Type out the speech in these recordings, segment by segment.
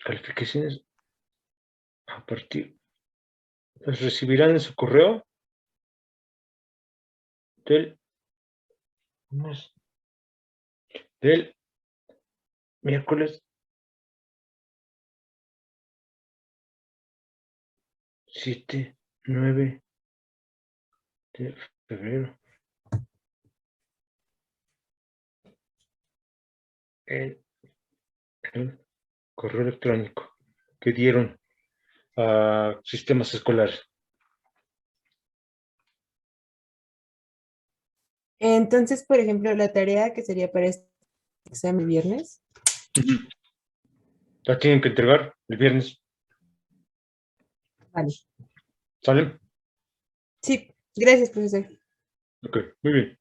calificaciones a partir, las recibirán en su correo del, del miércoles 7, 9 de febrero. En el correo electrónico que dieron a sistemas escolares. Entonces, por ejemplo, la tarea que sería para este examen viernes. La tienen que entregar el viernes. Vale. ¿Sale? Sí, gracias, profesor. Ok, muy bien.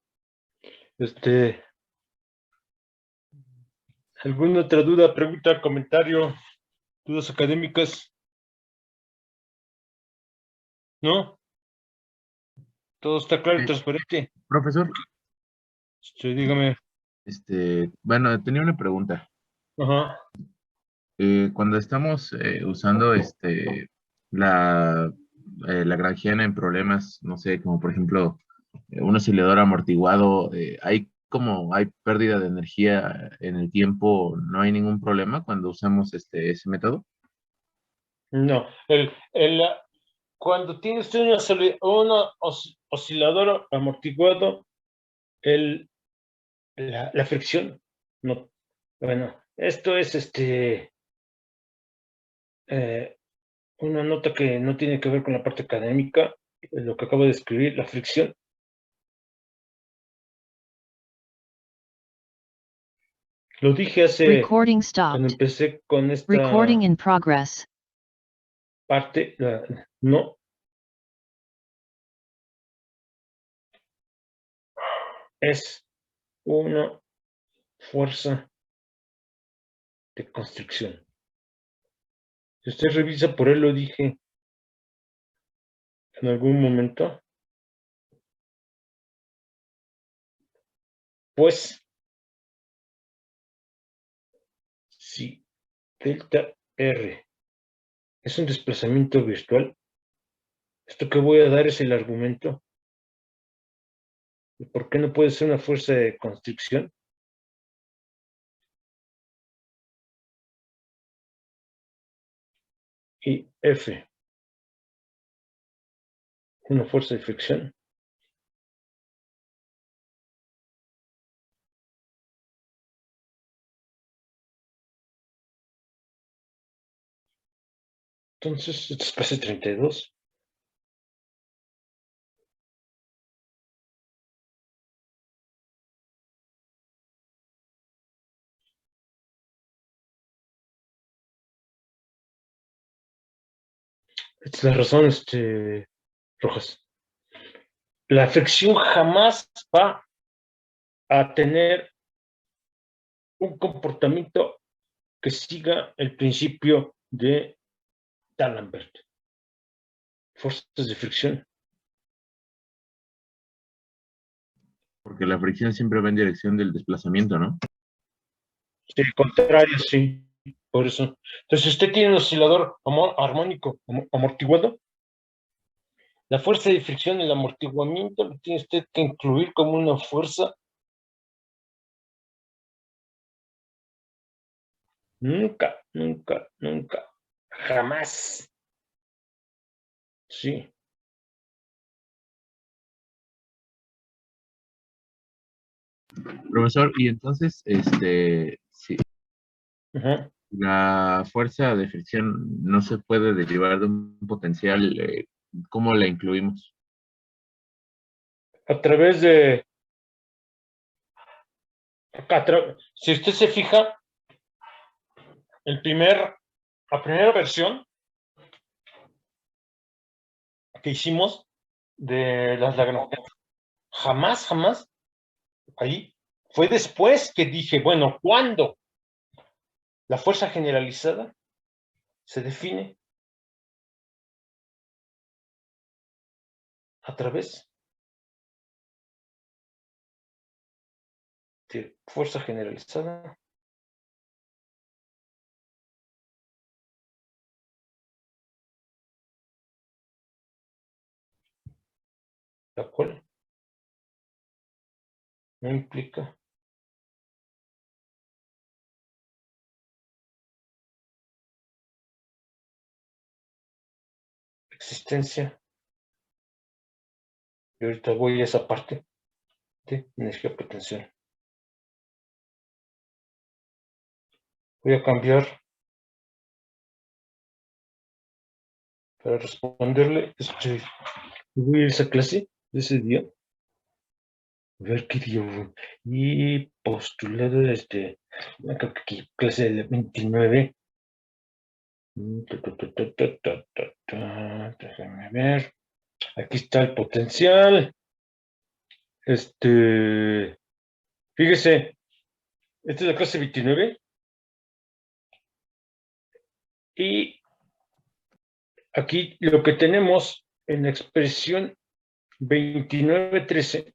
¿Alguna otra duda, pregunta, comentario, dudas académicas? ¿No? ¿Todo está claro y transparente? Profesor, Dígame. bueno, tenía una pregunta. Ajá. Cuando estamos usando la, la granjiana en problemas, no sé, como por ejemplo un oscilador amortiguado, hay pérdida de energía en el tiempo, ¿no hay ningún problema cuando usamos ese método? No. Cuando tiene usted un oscilador amortiguado, la fricción, no. Bueno, esto es una nota que no tiene que ver con la parte académica, lo que acabo de escribir, la fricción. Lo dije cuando empecé con esta parte, no. Es una fuerza de construcción. Si usted revisa, por él lo dije en algún momento, pues, si delta R es un desplazamiento virtual, esto que voy a dar es el argumento de por qué no puede ser una fuerza de construcción. Y F, una fuerza de fricción. Entonces, esto es clase 32. Esta es la razón, Rojas. La fricción jamás va a tener un comportamiento que siga el principio de D'Alembert. Fuerzas de fricción. Porque la fricción siempre va en dirección del desplazamiento, ¿no? Sí, contrario, sí. Por eso. Entonces, si usted tiene un oscilador armónico amortiguado, la fuerza de fricción y el amortiguamiento lo tiene usted que incluir como una fuerza. Nunca, nunca, nunca, jamás. Sí. Profesor, y entonces, sí, Ajá. la fuerza de fricción no se puede derivar de un potencial, ¿cómo la incluimos? A través de. Si usted se fija, la primera versión que hicimos de las Lagrangianas, jamás, ahí, fue después que dije, bueno, ¿cuándo? La fuerza generalizada se define a través fuerza generalizada. La cual no implica existencia. Y ahorita voy a esa parte de energía potencial. Voy a cambiar para responderle. Voy a ir a esa clase de ese día. A ver qué día voy. Y postulado creo que aquí, clase del 29. Déjame ver. Aquí está el potencial. Fíjese, esta es la clase 29. Y aquí lo que tenemos en la expresión 2913,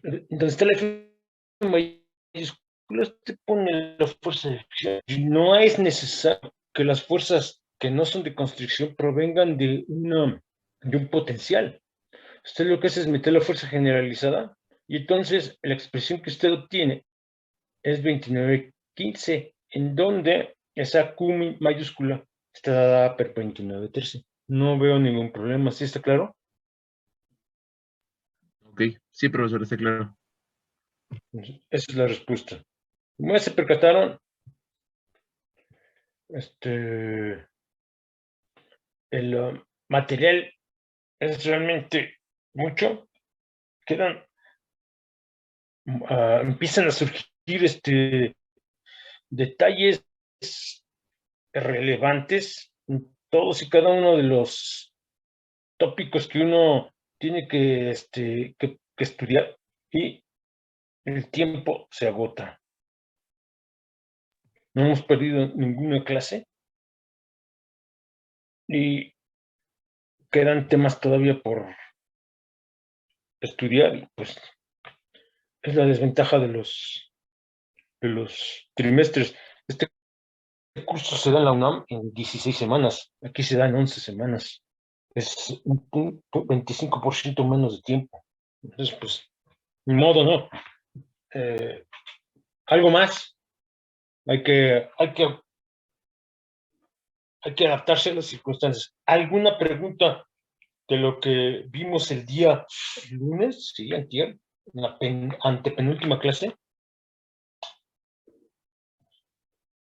donde está la F mayúscula, te pone la fuerza de fricción. Y no es necesario que las fuerzas que no son de constricción provengan de un potencial. Usted lo que hace es meter la fuerza generalizada y entonces la expresión que usted obtiene es 2915, en donde esa Q mayúscula está dada por 2913. No veo ningún problema, ¿sí está claro? Ok, sí, profesor, está claro. Esa es la respuesta. Como ya se percataron, el material es realmente mucho. Empiezan a surgir detalles relevantes en todos y cada uno de los tópicos que uno tiene que estudiar, y el tiempo se agota. No hemos perdido ninguna clase y quedan temas todavía por estudiar, y pues es la desventaja de los trimestres. Este curso se da en la UNAM en 16 semanas, aquí se da en 11 semanas. Es un 25% menos de tiempo. Entonces, pues, ni modo, ¿no? Algo más. Hay que adaptarse a las circunstancias. ¿Alguna pregunta de lo que vimos el día lunes? Sí, antier, en la antepenúltima clase.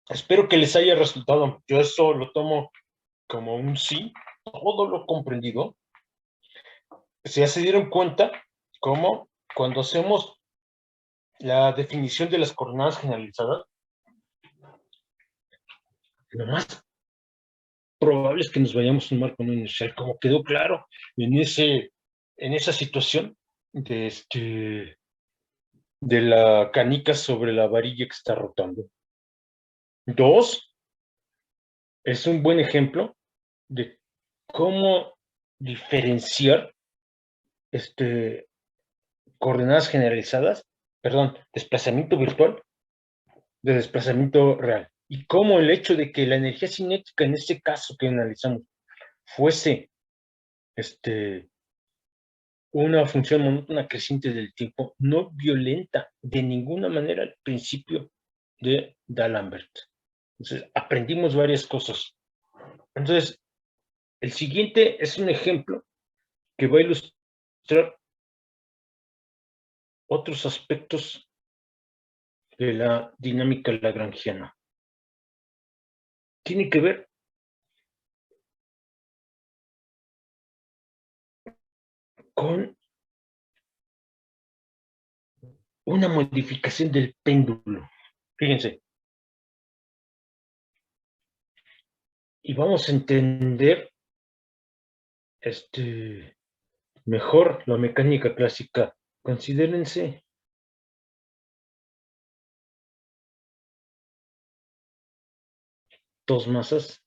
Espero que les haya resultado. Yo eso lo tomo como un sí, todo lo comprendido. Si ya se dieron cuenta cómo cuando hacemos la definición de las coordenadas generalizadas, lo más probable es que nos vayamos a un marco no inercial, como quedó claro en esa situación de la canica sobre la varilla que está rotando. Dos, es un buen ejemplo de cómo diferenciar coordenadas generalizadas, perdón, desplazamiento virtual de desplazamiento real. Y cómo el hecho de que la energía cinética en este caso que analizamos fuese una función monótona creciente del tiempo, no violenta de ninguna manera el principio de D'Alembert. Entonces, aprendimos varias cosas. Entonces, el siguiente es un ejemplo que va a ilustrar otros aspectos de la dinámica lagrangiana. Tiene que ver con una modificación del péndulo. Fíjense. Y vamos a entender mejor la mecánica clásica. Considérense dos masas,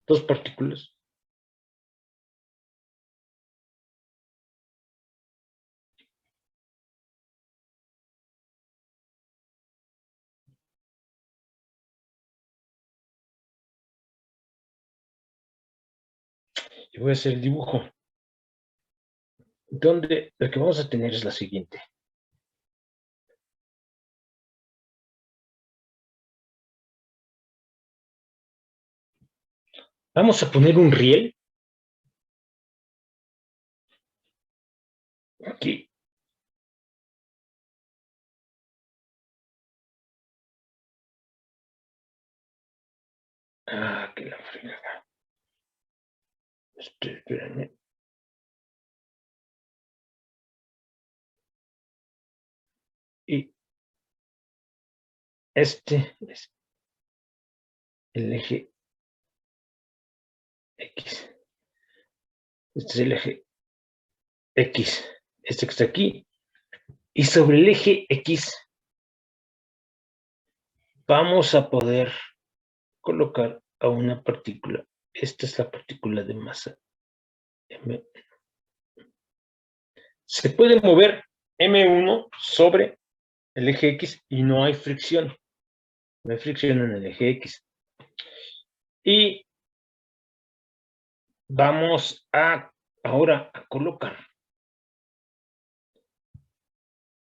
dos partículas, Y voy a hacer el dibujo. Donde lo que vamos a tener es la siguiente. Vamos a poner un riel aquí. Ah, que la fregada. Espérenme. Y este es el eje X. Este es el eje X. Este que está aquí. Y sobre el eje X vamos a poder colocar a una partícula. Esta es la partícula de masa M. Se puede mover M1 sobre el eje X y no hay fricción. No hay fricción en el eje X. Y vamos ahora a colocar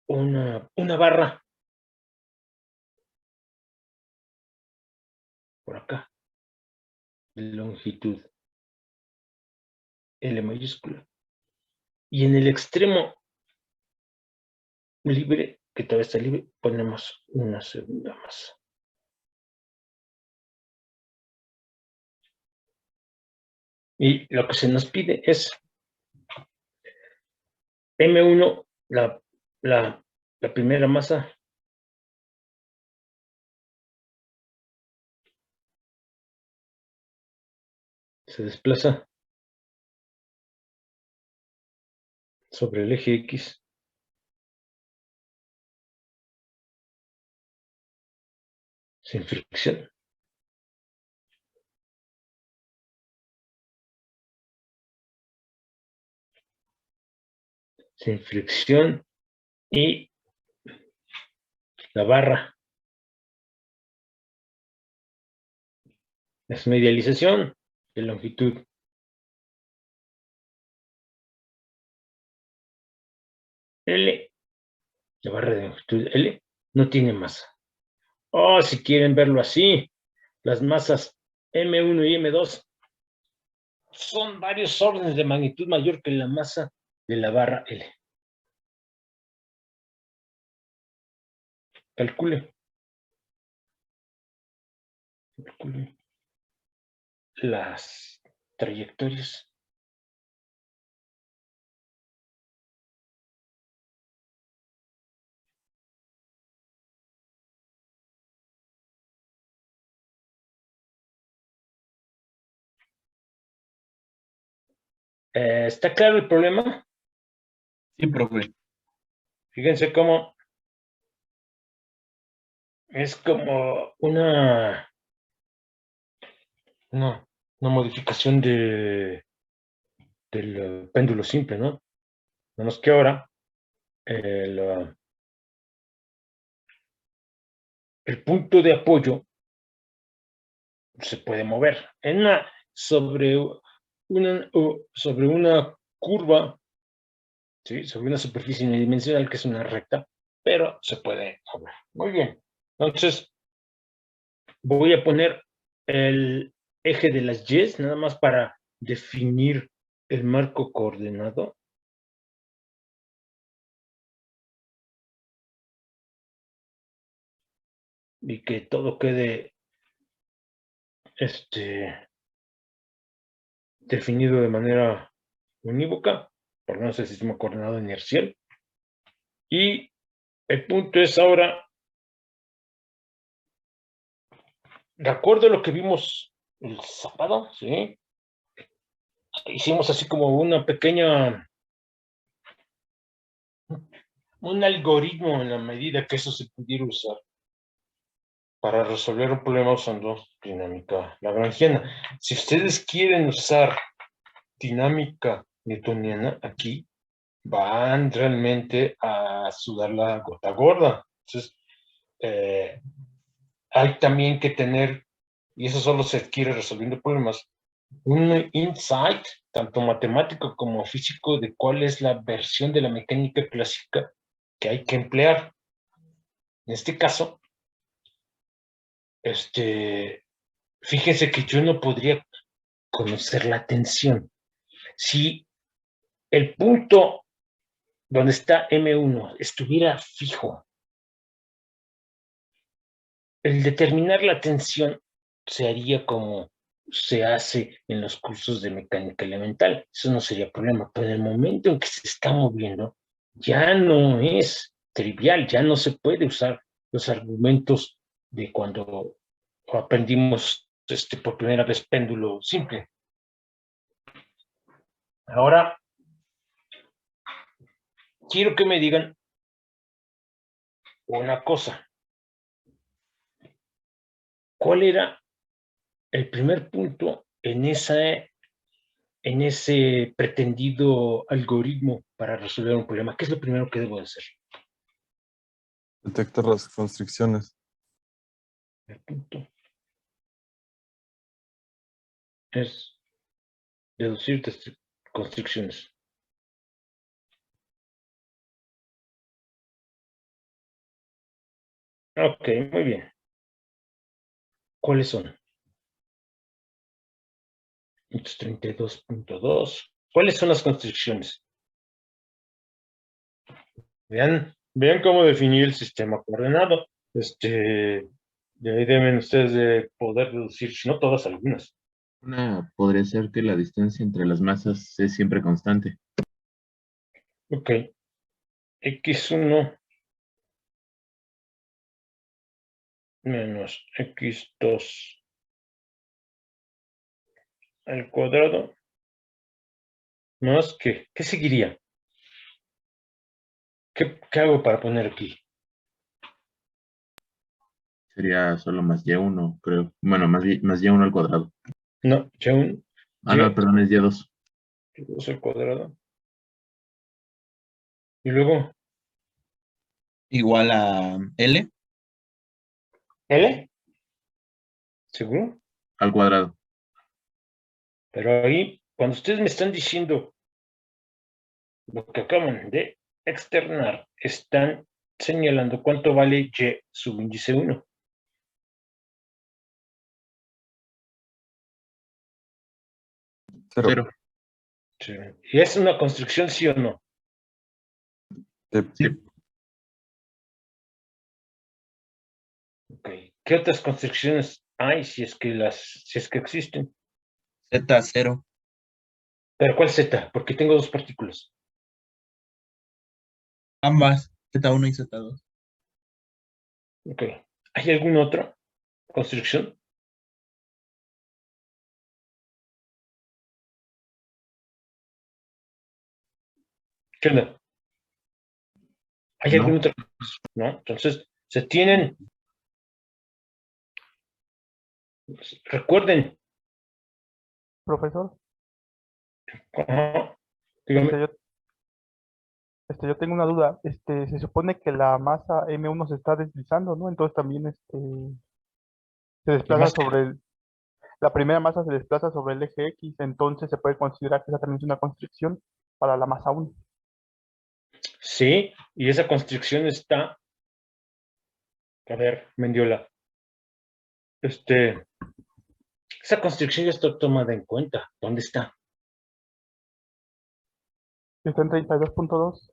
una barra por acá, de longitud L mayúscula. Y en el extremo libre, que todavía está libre, ponemos una segunda masa. Y lo que se nos pide es M1, la primera masa, se desplaza sobre el eje X. Sin fricción. Sin fricción. Y la barra es medialización de longitud L. La barra de longitud L no tiene masa. O si quieren verlo así, las masas M1 y M2 son varios órdenes de magnitud mayor que la masa de la barra L. Calcule las trayectorias. ¿Está claro el problema? Sí, profe. Fíjense cómo es como una modificación del péndulo simple, ¿no? Nada más que ahora el punto de apoyo se puede mover sobre una curva, ¿sí? Sobre una superficie unidimensional que es una recta, pero se puede mover. Muy bien. Entonces, voy a poner el eje de las Y, nada más para definir el marco coordenado. Y que todo quede definido de manera unívoca, por lo menos el sistema coordenado inercial. Y el punto es ahora, de acuerdo a lo que vimos el sábado, ¿sí? Hicimos así como un algoritmo en la medida que eso se pudiera usar para resolver un problema usando dinámica lagrangiana. Si ustedes quieren usar dinámica newtoniana, aquí van realmente a sudar la gota gorda. Entonces, hay también que tener, y eso solo se adquiere resolviendo problemas, un insight, tanto matemático como físico, de cuál es la versión de la mecánica clásica que hay que emplear. En este caso, fíjense que yo no podría conocer la tensión. Si el punto donde está M1 estuviera fijo, el determinar la tensión se haría como se hace en los cursos de mecánica elemental. Eso no sería problema, pero en el momento en que se está moviendo, ya no es trivial, ya no se puede usar los argumentos de cuando aprendimos por primera vez péndulo simple. Ahora, quiero que me digan una cosa. ¿Cuál era el primer punto en ese pretendido algoritmo para resolver un problema? ¿Qué es lo primero que debo de hacer? Detectar las constricciones. El punto es deducir constricciones. Ok, muy bien. ¿Cuáles son? 32.2. ¿Cuáles son las constricciones? Vean cómo definir el sistema coordenado. De ahí deben ustedes de poder deducir, si no todas, algunas. Una podría ser que la distancia entre las masas es siempre constante. Ok. X1 menos X2 al cuadrado más que, ¿qué seguiría? ¿Qué hago para poner aquí? Sería solo más y1, creo. Bueno, más y1 al cuadrado. No, Ah, no, perdón, es y2. Y2 al cuadrado. Y luego, Igual a L. ¿L? ¿Seguro? Al cuadrado. Pero ahí, cuando ustedes me están diciendo lo que acaban de externar, están señalando cuánto vale Y subíndice 1. Cero. Cero. Sí. ¿Y es una construcción, sí o no? Sí. Ok. ¿Qué otras construcciones hay si es que existen? Z0. ¿Pero cuál Z? Porque tengo dos partículas. Ambas. Z1 y Z2. Ok. ¿Hay alguna otra construcción? ¿Qué onda? ¿Hay No. alguna otra? ¿No? Entonces, se tienen, recuerden, Profesor, ajá, dígame, yo, yo tengo una duda. Se supone que la masa M1 se está deslizando, ¿no? Entonces también se desplaza más que, sobre la primera masa se desplaza sobre el eje X, entonces se puede considerar que esa también es una constricción para la masa 1. sí, y esa constricción está, a ver, Mendiola, esa constricción ya está tomada en cuenta. ¿Dónde está? Está en 32.2.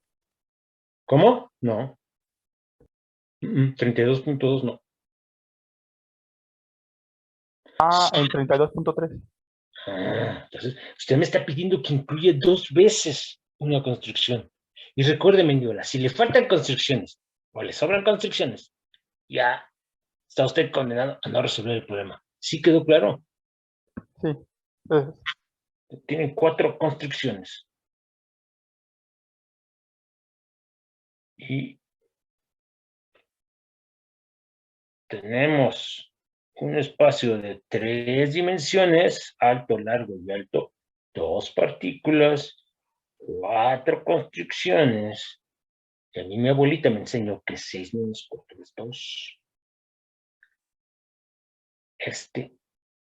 ¿Cómo? No. 32.2 no. Ah, en 32.3. Entonces, usted me está pidiendo que incluya dos veces una construcción. Y recuerde, Mendiola, si le faltan construcciones o le sobran construcciones, ya está usted condenado a no resolver el problema. ¿Sí quedó claro? Sí. Entonces, Tienen 4 construcciones. Y tenemos un espacio de 3 dimensiones, alto, largo y alto, 2 partículas, 4 constricciones. Y a mí mi abuelita me enseñó que 6 menos 4 es 2.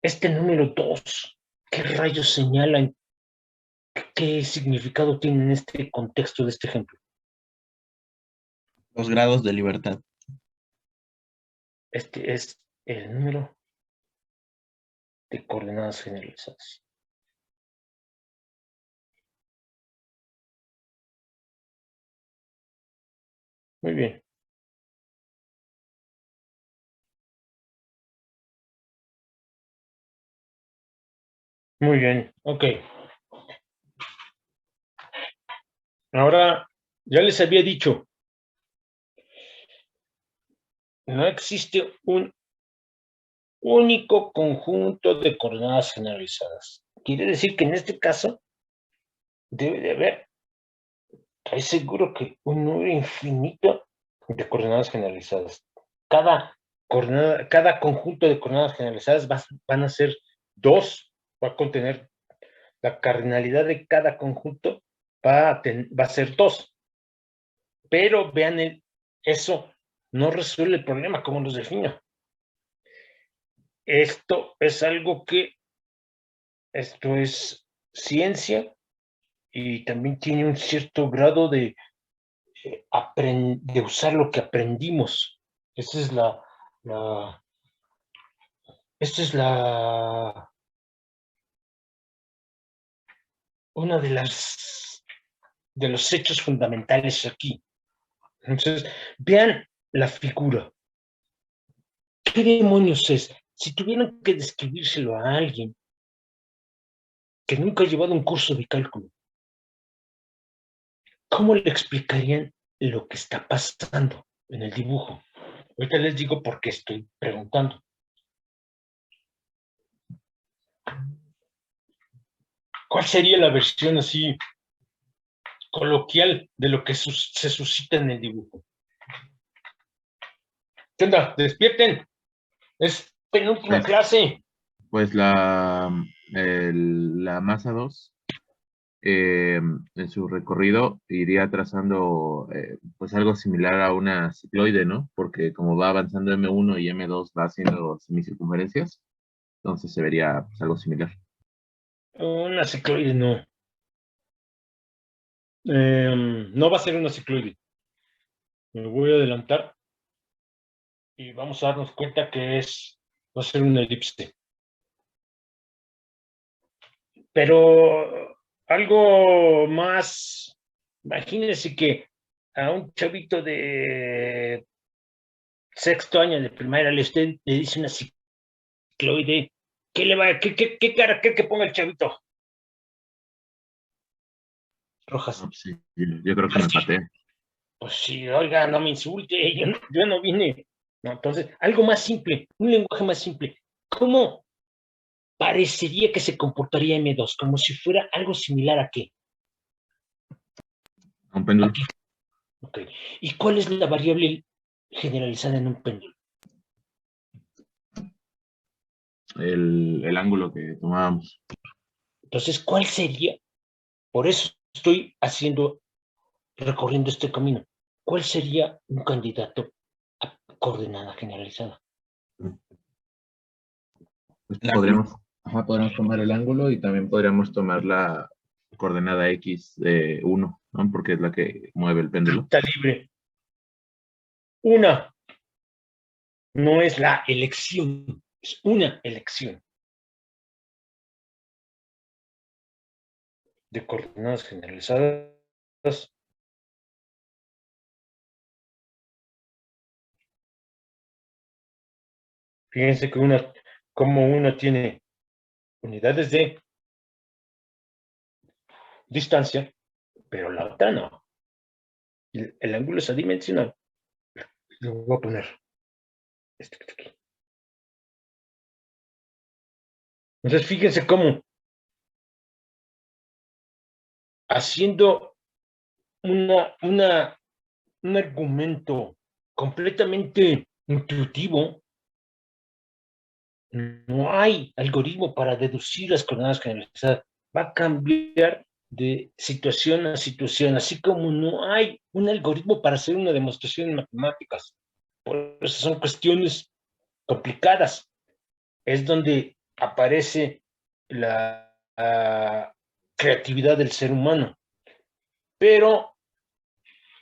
Este número 2 ¿qué rayos señalan? ¿Qué significado tiene en este contexto de este ejemplo? Los grados de libertad. Este es el número de coordenadas generalizadas. Muy bien. Muy bien, ok. Ahora, ya les había dicho, no existe un único conjunto de coordenadas generalizadas. Quiere decir que en este caso debe de haber, estoy seguro que un número infinito de coordenadas generalizadas. Cada conjunto de coordenadas generalizadas van a ser 2, va a contener la cardinalidad de cada conjunto, va a ser 2. Pero vean, eso no resuelve el problema como los defino. Esto es ciencia y también tiene un cierto grado de usar lo que aprendimos. Esta es una de los hechos fundamentales aquí. Entonces, vean la figura. ¿Qué demonios es? Si tuvieran que describírselo a alguien que nunca ha llevado un curso de cálculo, ¿cómo le explicarían lo que está pasando en el dibujo? Ahorita les digo por qué estoy preguntando. ¿Cuál sería la versión así coloquial de lo que se suscita en el dibujo? ¿Qué onda? ¡Despierten! Es penúltima clase. Pues la masa 2 en su recorrido iría trazando pues algo similar a una cicloide, ¿no? Porque como va avanzando M1 y M2 va haciendo semicircunferencias, entonces se vería pues, algo similar. Una cicloide no. No va a ser una cicloide. Me voy a adelantar y vamos a darnos cuenta que va a ser una elipse. Pero algo más, imagínense que a un chavito de sexto año de primaria le dice una cicloide, ¿qué cara cree que ponga el chavito? Rojas. No, pues sí, yo creo que me pateé. Pues sí, oiga, no me insulte, yo no vine. No, entonces, algo más simple, un lenguaje más simple. ¿Cómo parecería que se comportaría M2? Como si fuera algo similar a qué. Un péndulo. Ok. ¿Y cuál es la variable generalizada en un péndulo? El ángulo que tomábamos. Entonces, ¿cuál sería? Por eso estoy recorriendo este camino. ¿Cuál sería un candidato a coordenada generalizada? Pues La podríamos tomar el ángulo y también podríamos tomar la coordenada X de 1, ¿no? Porque es la que mueve el péndulo. Está libre. Una no es la elección, es una elección de coordenadas generalizadas. Fíjense que como una tiene unidades de distancia, pero la otra no. El ángulo es adimensional. Lo voy a poner este que está aquí. Entonces, fíjense cómo haciendo un argumento completamente intuitivo, no hay algoritmo para deducir las coordenadas generalizadas. Va a cambiar de situación a situación, así como no hay un algoritmo para hacer una demostración en matemáticas. Por eso son cuestiones complicadas. Es donde aparece la creatividad del ser humano, pero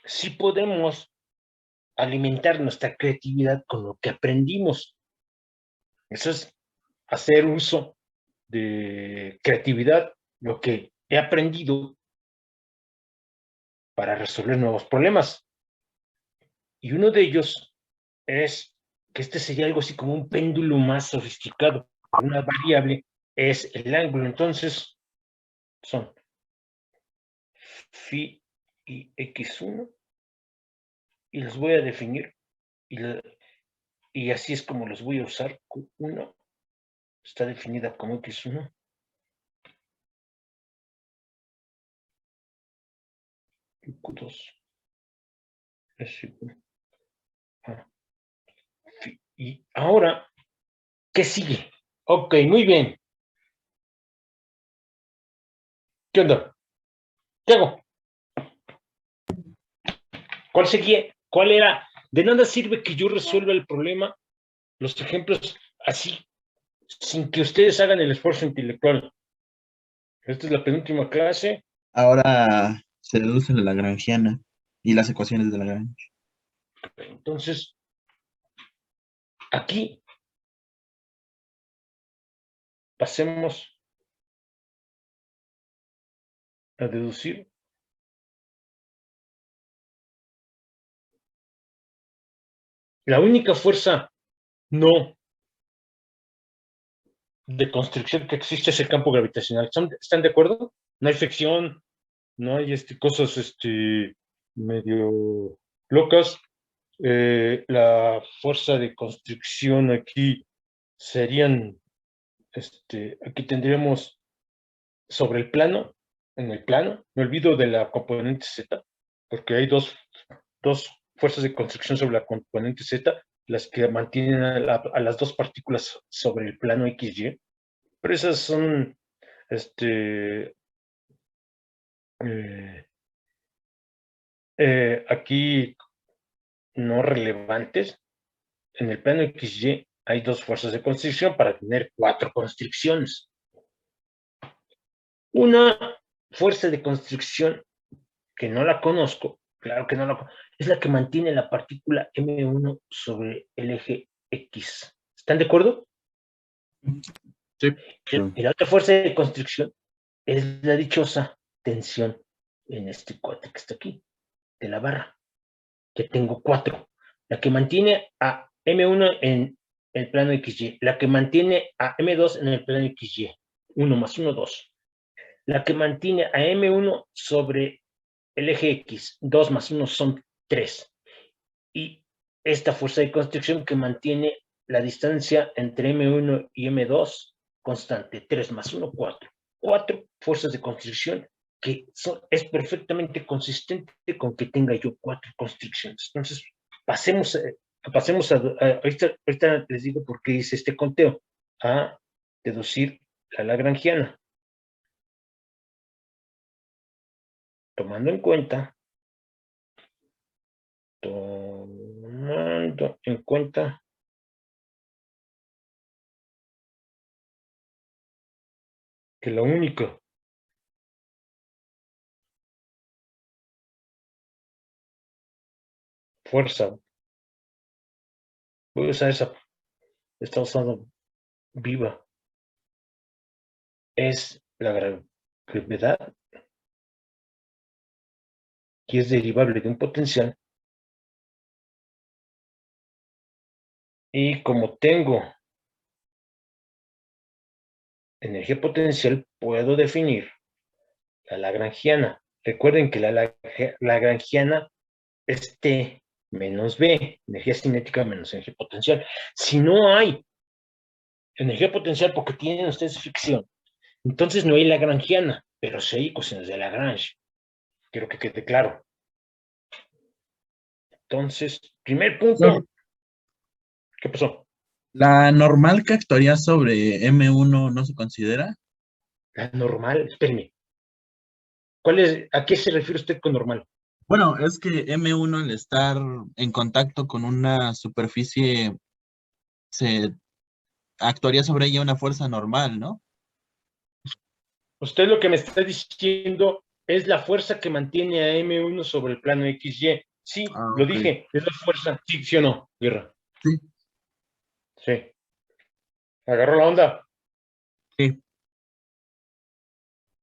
sí podemos alimentar nuestra creatividad con lo que aprendimos. Eso es hacer uso de creatividad, lo que he aprendido para resolver nuevos problemas. Y uno de ellos es que este sería algo así como un péndulo más sofisticado. Una variable es el ángulo. Entonces, son phi y x1 y los voy a definir y así es como los voy a usar. Q1 está definida como x1. Y Q2 es igual a phi. Y ahora, ¿qué sigue? Ok, muy bien. ¿Qué onda? ¿Qué hago? ¿Cuál seguía? ¿Cuál era? De nada sirve que yo resuelva el problema, los ejemplos así, sin que ustedes hagan el esfuerzo intelectual. Esta es la penúltima clase. Ahora se deduce la lagrangiana y las ecuaciones de Lagrange. Entonces, aquí pasemos a deducir la única fuerza no de constricción que existe es el campo gravitacional. ¿Están de acuerdo? No hay fricción, no hay cosas medio locas. La fuerza de constricción aquí serían, aquí tendríamos sobre el plano, en el plano, me olvido de la componente Z, porque hay dos fuerzas de constricción sobre la componente Z, las que mantienen a las dos partículas sobre el plano XY, pero esas son, aquí no relevantes. En el plano XY hay dos fuerzas de constricción para tener 4 constricciones. Una fuerza de constricción que no la conozco, claro que no la conozco, es la que mantiene la partícula M1 sobre el eje X. ¿Están de acuerdo? Sí. Y la otra fuerza de constricción es la dichosa tensión en este cuate que está aquí, de la barra, que tengo 4. La que mantiene a M1 en el plano XY, la que mantiene a M2 en el plano XY, 1 más 1, 2. La que mantiene a M1 sobre el eje X, 2 más 1 son 3. Y esta fuerza de constricción que mantiene la distancia entre M1 y M2 constante, 3 más 1, 4. 4 fuerzas de constricción que es perfectamente consistente con que tenga yo 4 constricciones. Entonces, pasemos ahorita les digo por qué hice este conteo, a deducir la lagrangiana. Tomando en cuenta que la única fuerza, voy a usar esta usando viva, es la gravedad, que es derivable de un potencial, y como tengo energía potencial, puedo definir la lagrangiana. Recuerden que la lagrangiana es T menos B, energía cinética menos energía potencial. Si no hay energía potencial porque tienen ustedes fricción, entonces no hay lagrangiana, pero sí hay ecuaciones de Lagrange. Quiero que quede claro. Entonces, primer punto. No. ¿Qué pasó? ¿La normal que actuaría sobre M1 no se considera? La normal, espérenme. ¿A qué se refiere usted con normal? Bueno, es que M1 al estar en contacto con una superficie se actuaría sobre ella una fuerza normal, ¿no? Usted lo que me está diciendo es la fuerza que mantiene a M1 sobre el plano XY. Sí, lo Ok. dije, es la fuerza. Sí, sí o no, Guerra. Sí. Sí. ¿Agarró la onda? Sí,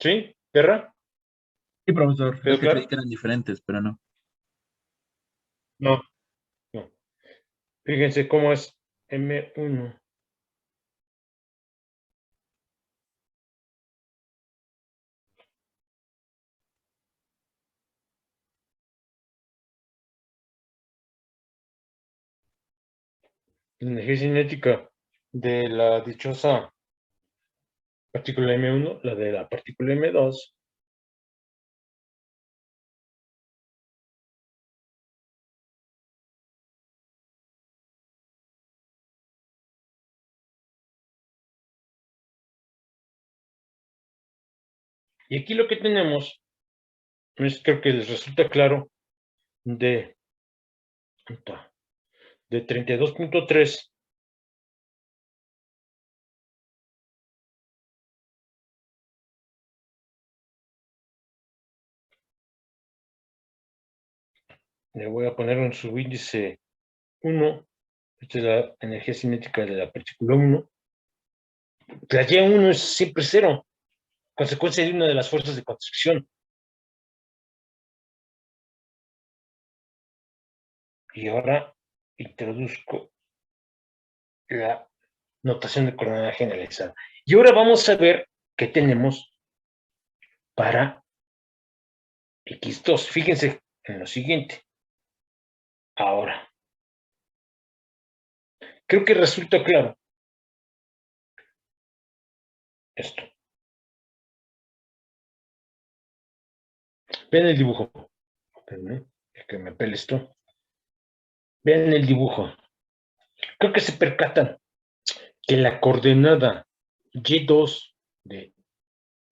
¿Sí, Guerra? sí, profesor. ¿Quedó Es que creí claro? que eran diferentes, pero no. No, no. Fíjense cómo es M1. La energía cinética de la dichosa partícula M1, la de la partícula M2, y aquí lo que tenemos es, creo que les resulta claro, de, de 32.3 le voy a poner un subíndice 1, esta es la energía cinética de la partícula 1, la Y1 es siempre cero, consecuencia de una de las fuerzas de constricción. Y ahora introduzco la notación de coordenada generalizada. Y ahora vamos a ver qué tenemos para X2. Fíjense en lo siguiente. Ahora, creo que resulta claro esto. Vean el dibujo. Espérenme, es que me pele esto. Vean el dibujo. Creo que se percatan que la coordenada Y2 de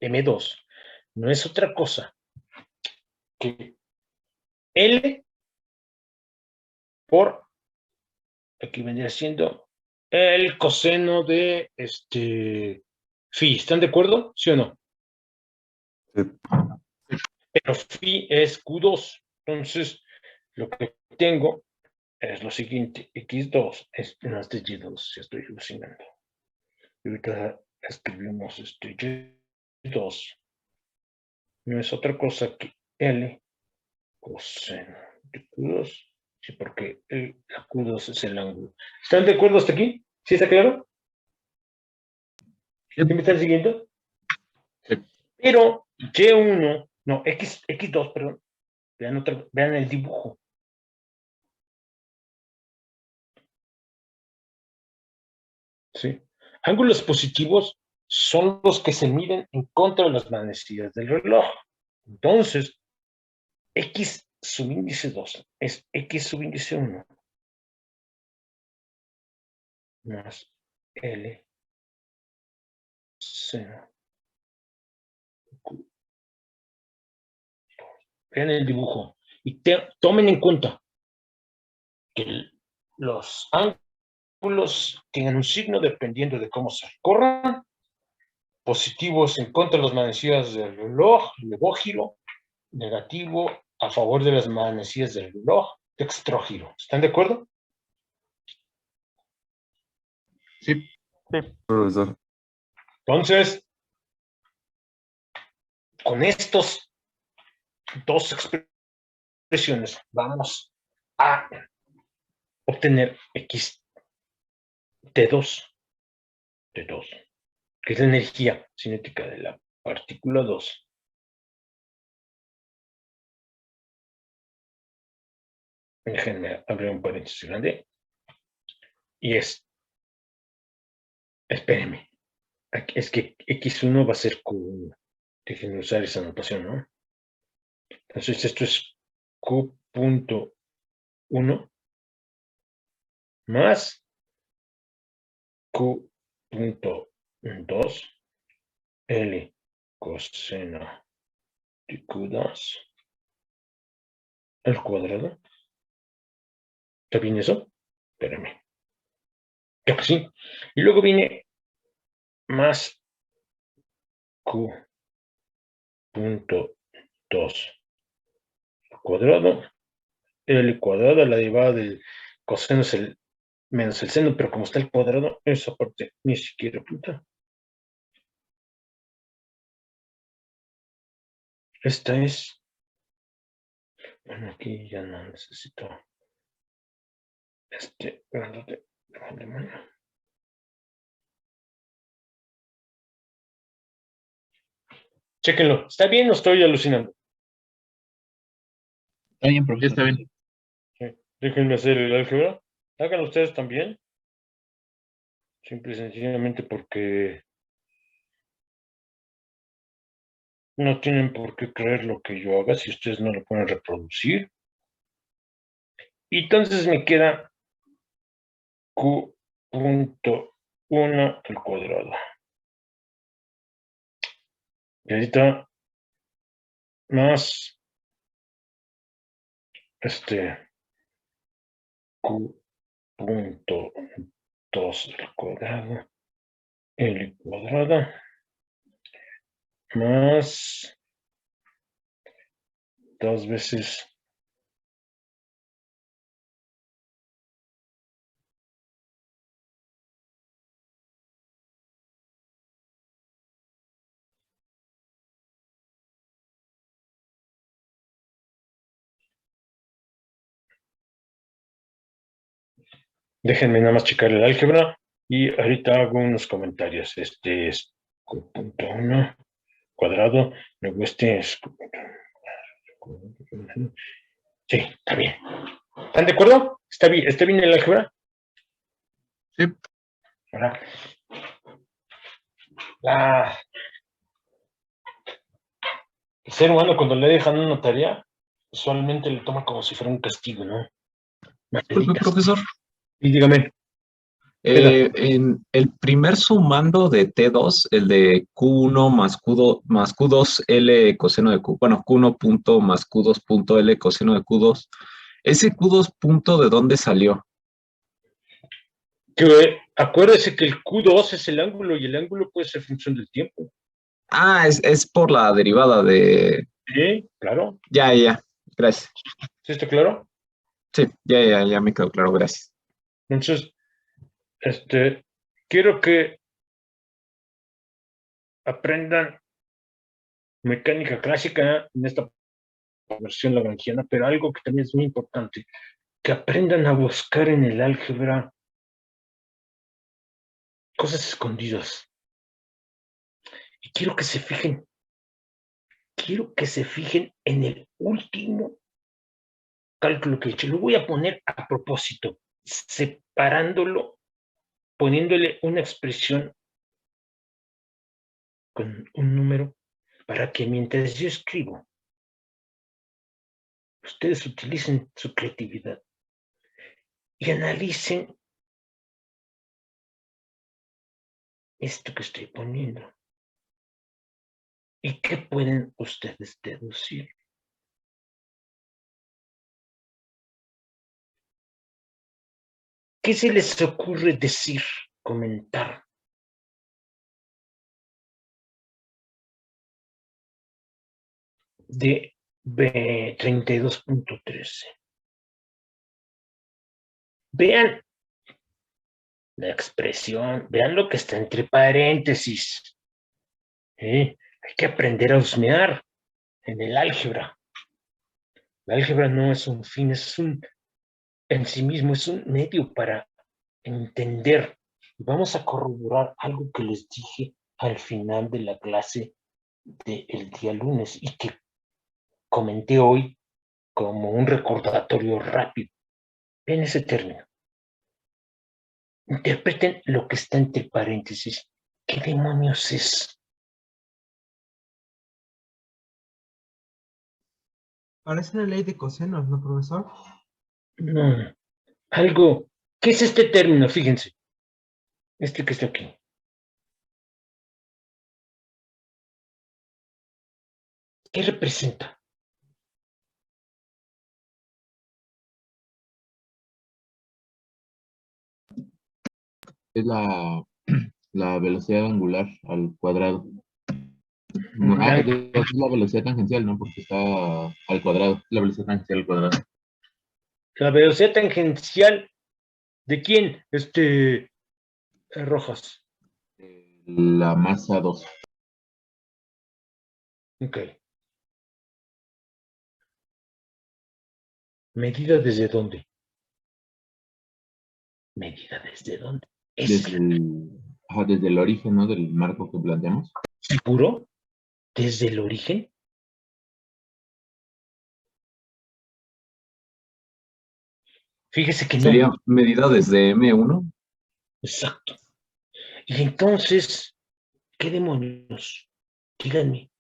M2 no es otra cosa que L por, aquí vendría siendo el coseno de phi. ¿Están de acuerdo? ¿Sí o no? Sí. Pero phi es Q2. Entonces, lo que tengo es lo siguiente. X2 es no es de Y2, ya estoy alucinando. Y ahorita escribimos Y2. No es otra cosa que L coseno de Q2. Sí, porque la Q2 es el ángulo. ¿Están de acuerdo hasta aquí? ¿Sí está claro? ¿Sí me están siguiendo? Sí. Pero Y1, no, X2, perdón. Vean el dibujo. ¿Sí? Ángulos positivos son los que se miden en contra de las manecillas del reloj. Entonces, X subíndice 2 es X subíndice 1 más L seno Q. Vean el dibujo y tomen en cuenta que los ángulos tienen un signo dependiendo de cómo se recorran. Positivos en contra de las manecillas del reloj, levógiro, negativo a favor de las manecillas del reloj, dextrógiro. ¿Están de acuerdo? Sí. Sí. Profesor. Entonces, con estos dos expresiones vamos a obtener X T2, T2, que es la energía cinética de la partícula 2. Déjenme abrir un paréntesis grande. Y espérenme, es que X1 va a ser Q1. Déjenme usar esa notación, ¿no? Entonces esto es Q.1 más Q.2 L coseno de Q2 al cuadrado. ¿Está bien eso? Espérame. Ya que sí. Y luego viene más Q punto 2 al cuadrado, L cuadrado, la derivada del coseno es el menos el seno, pero como está el cuadrado, esa parte ni siquiera apunta. Esta es, bueno, aquí ya no necesito grandote de alemán. Chéquenlo, ¿está bien o estoy alucinando? Está bien, Sí, profesor. está bien. Sí. Déjenme hacer el álgebra. Háganlo ustedes también. Simple y sencillamente porque no tienen por qué creer lo que yo haga si ustedes no lo pueden reproducir. Y entonces me queda Q punto 1 al cuadrado. Y ahorita más Q punto 2 al cuadrado, L cuadrado, más 2 veces déjenme nada más checar el álgebra y ahorita hago unos comentarios. Este es Q punto 1 cuadrado, luego este es Q punto 1. Sí, está bien. ¿Están de acuerdo? ¿Está bien el álgebra? Sí. Ahora, el ser humano cuando le dejan una tarea, usualmente le toma como si fuera un castigo, ¿no? Disculpe, profesor. Y dígame, ¿qué En el primer sumando de T2, el de Q1 más Q2, más Q2 L coseno de Q, bueno, Q1 punto más Q2 punto L coseno de Q2, ¿ese Q2 punto de dónde salió? que acuérdese que el Q2 es el ángulo y el ángulo puede ser función del tiempo. Ah, es por la derivada de... Sí, claro. Ya, gracias. ¿Sí está claro? Sí, ya me quedó claro, gracias. Entonces, quiero que aprendan mecánica clásica en esta versión lagrangiana, pero algo que también es muy importante, que aprendan a buscar en el álgebra cosas escondidas. Y quiero que se fijen en el último cálculo que he hecho. Lo voy a poner a propósito, separándolo, poniéndole una expresión con un número para que mientras yo escribo, ustedes utilicen su creatividad y analicen esto que estoy poniendo. ¿Y qué pueden ustedes deducir? ¿Qué se les ocurre decir, comentar? De B32.13. Vean la expresión, vean lo que está entre paréntesis. Hay que aprender a husmear en el álgebra. El álgebra no es un fin, en sí mismo, es un medio para entender. Vamos a corroborar algo que les dije al final de la clase del día lunes y que comenté hoy como un recordatorio rápido. En ese término. Interpreten lo que está entre paréntesis. ¿Qué demonios es? Parece la ley de cosenos, ¿no, profesor? No, algo. ¿Qué es este término? Fíjense. Este que está aquí. ¿Qué representa? Es la velocidad angular al cuadrado. Es la velocidad tangencial, ¿no? Porque está al cuadrado. La velocidad tangencial al cuadrado. La velocidad tangencial, ¿de quién? Rojas. La masa 2. Ok. ¿Medida desde dónde? ¿Medida desde dónde? Desde el origen, ¿no? Del marco que planteamos. ¿Seguro? ¿Desde el origen? Fíjese que no. Sería medida desde M1. Exacto. Y entonces, ¿qué demonios? Díganme,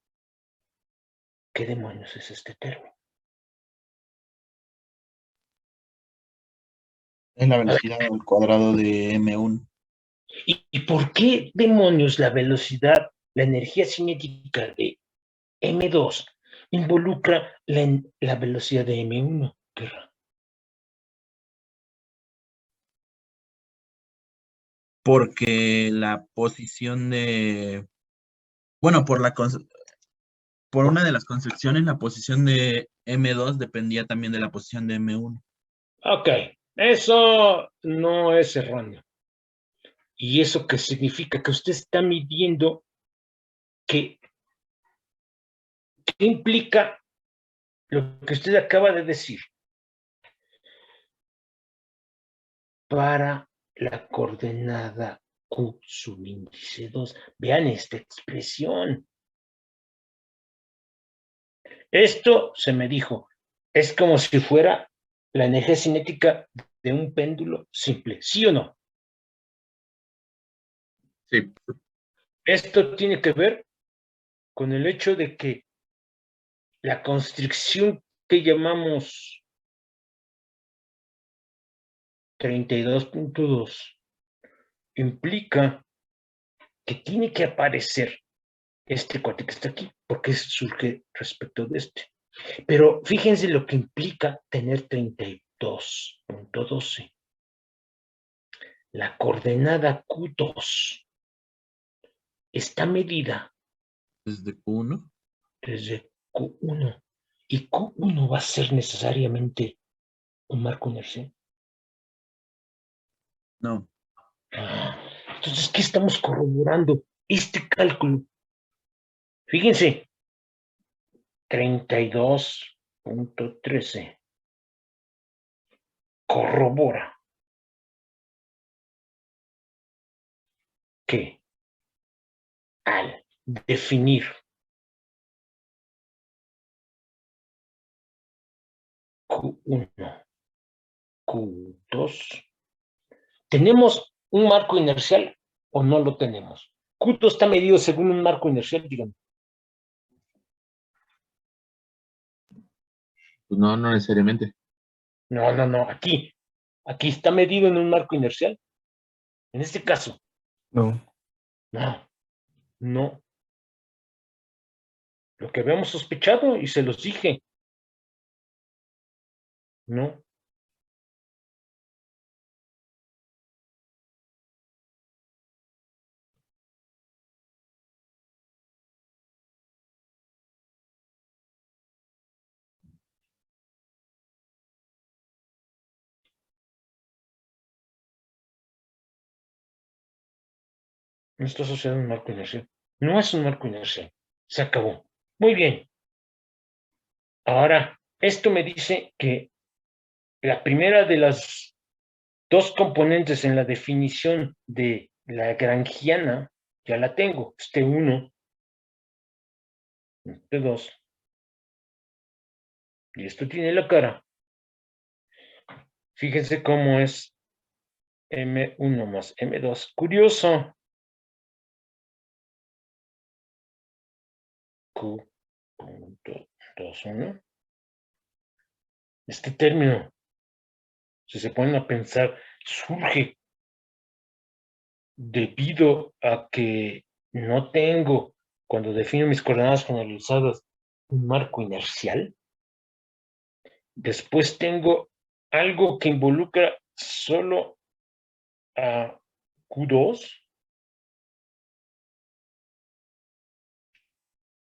¿qué demonios es este término? Es la velocidad al cuadrado de M1. ¿Y por qué demonios la velocidad, la energía cinética de M2 involucra la velocidad de M1? Porque la posición de... Bueno, por una de las construcciones, la posición de M2 dependía también de la posición de M1. Ok, eso no es erróneo. ¿Y eso qué significa? Que usted está midiendo qué implica lo que usted acaba de decir para la coordenada Q subíndice 2. Vean esta expresión. Esto se me dijo, es como si fuera la energía cinética de un péndulo simple, ¿sí o no? Sí. Esto tiene que ver con el hecho de que la constricción que llamamos 32.2 implica que tiene que aparecer este cuate que está aquí, porque surge respecto de este. Pero fíjense lo que implica tener 32.12. La coordenada Q2 está medida Desde Q1. desde Q1. Y Q1 va a ser necesariamente un marco inercial. No. Entonces, ¿qué estamos corroborando? Este cálculo. Fíjense, 32.13 corrobora que al definir Q1, Q2, ¿tenemos un marco inercial o no lo tenemos? Q2 está medido según un marco inercial, díganme. Pues no, no necesariamente. No, aquí está medido en un marco inercial. En este caso, No. no. Lo que habíamos sospechado y se los dije. No. No está asociado a un marco inercial. No es un marco inercial. Se acabó. Muy bien. Ahora, esto me dice que la primera de las dos componentes en la definición de la granjiana, ya la tengo. Este 1, este 2. Y esto tiene la cara. Fíjense cómo es M1 más M2. Curioso. Q.21. Este término, si se ponen a pensar, surge debido a que no tengo, cuando defino mis coordenadas generalizadas, un marco inercial. Después tengo algo que involucra solo a Q2.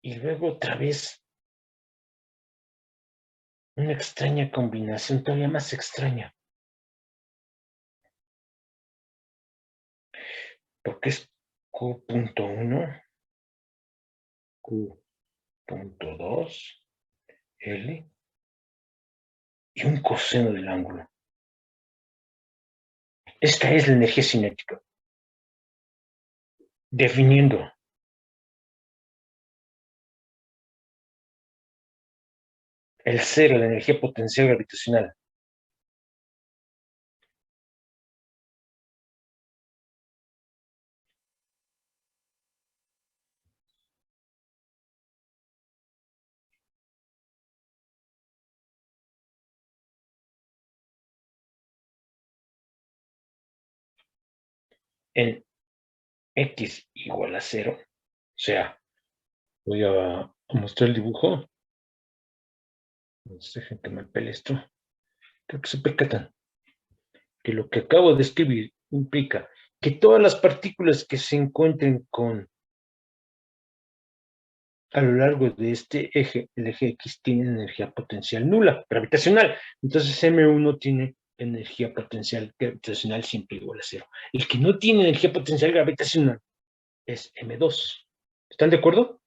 Y luego otra vez una extraña combinación, todavía más extraña. Porque es Q.1, Q.2, L y un coseno del ángulo. Esta es la energía cinética. Definiendo el cero de energía potencial gravitacional. En X igual a 0. O sea, voy a mostrar el dibujo. Dejen que me pele esto. Creo que se percatan que lo que acabo de escribir implica que todas las partículas que se encuentren a lo largo de este eje, el eje X, tienen energía potencial nula, gravitacional. Entonces M1 tiene energía potencial gravitacional siempre igual a 0. El que no tiene energía potencial gravitacional es M2. ¿Están de acuerdo?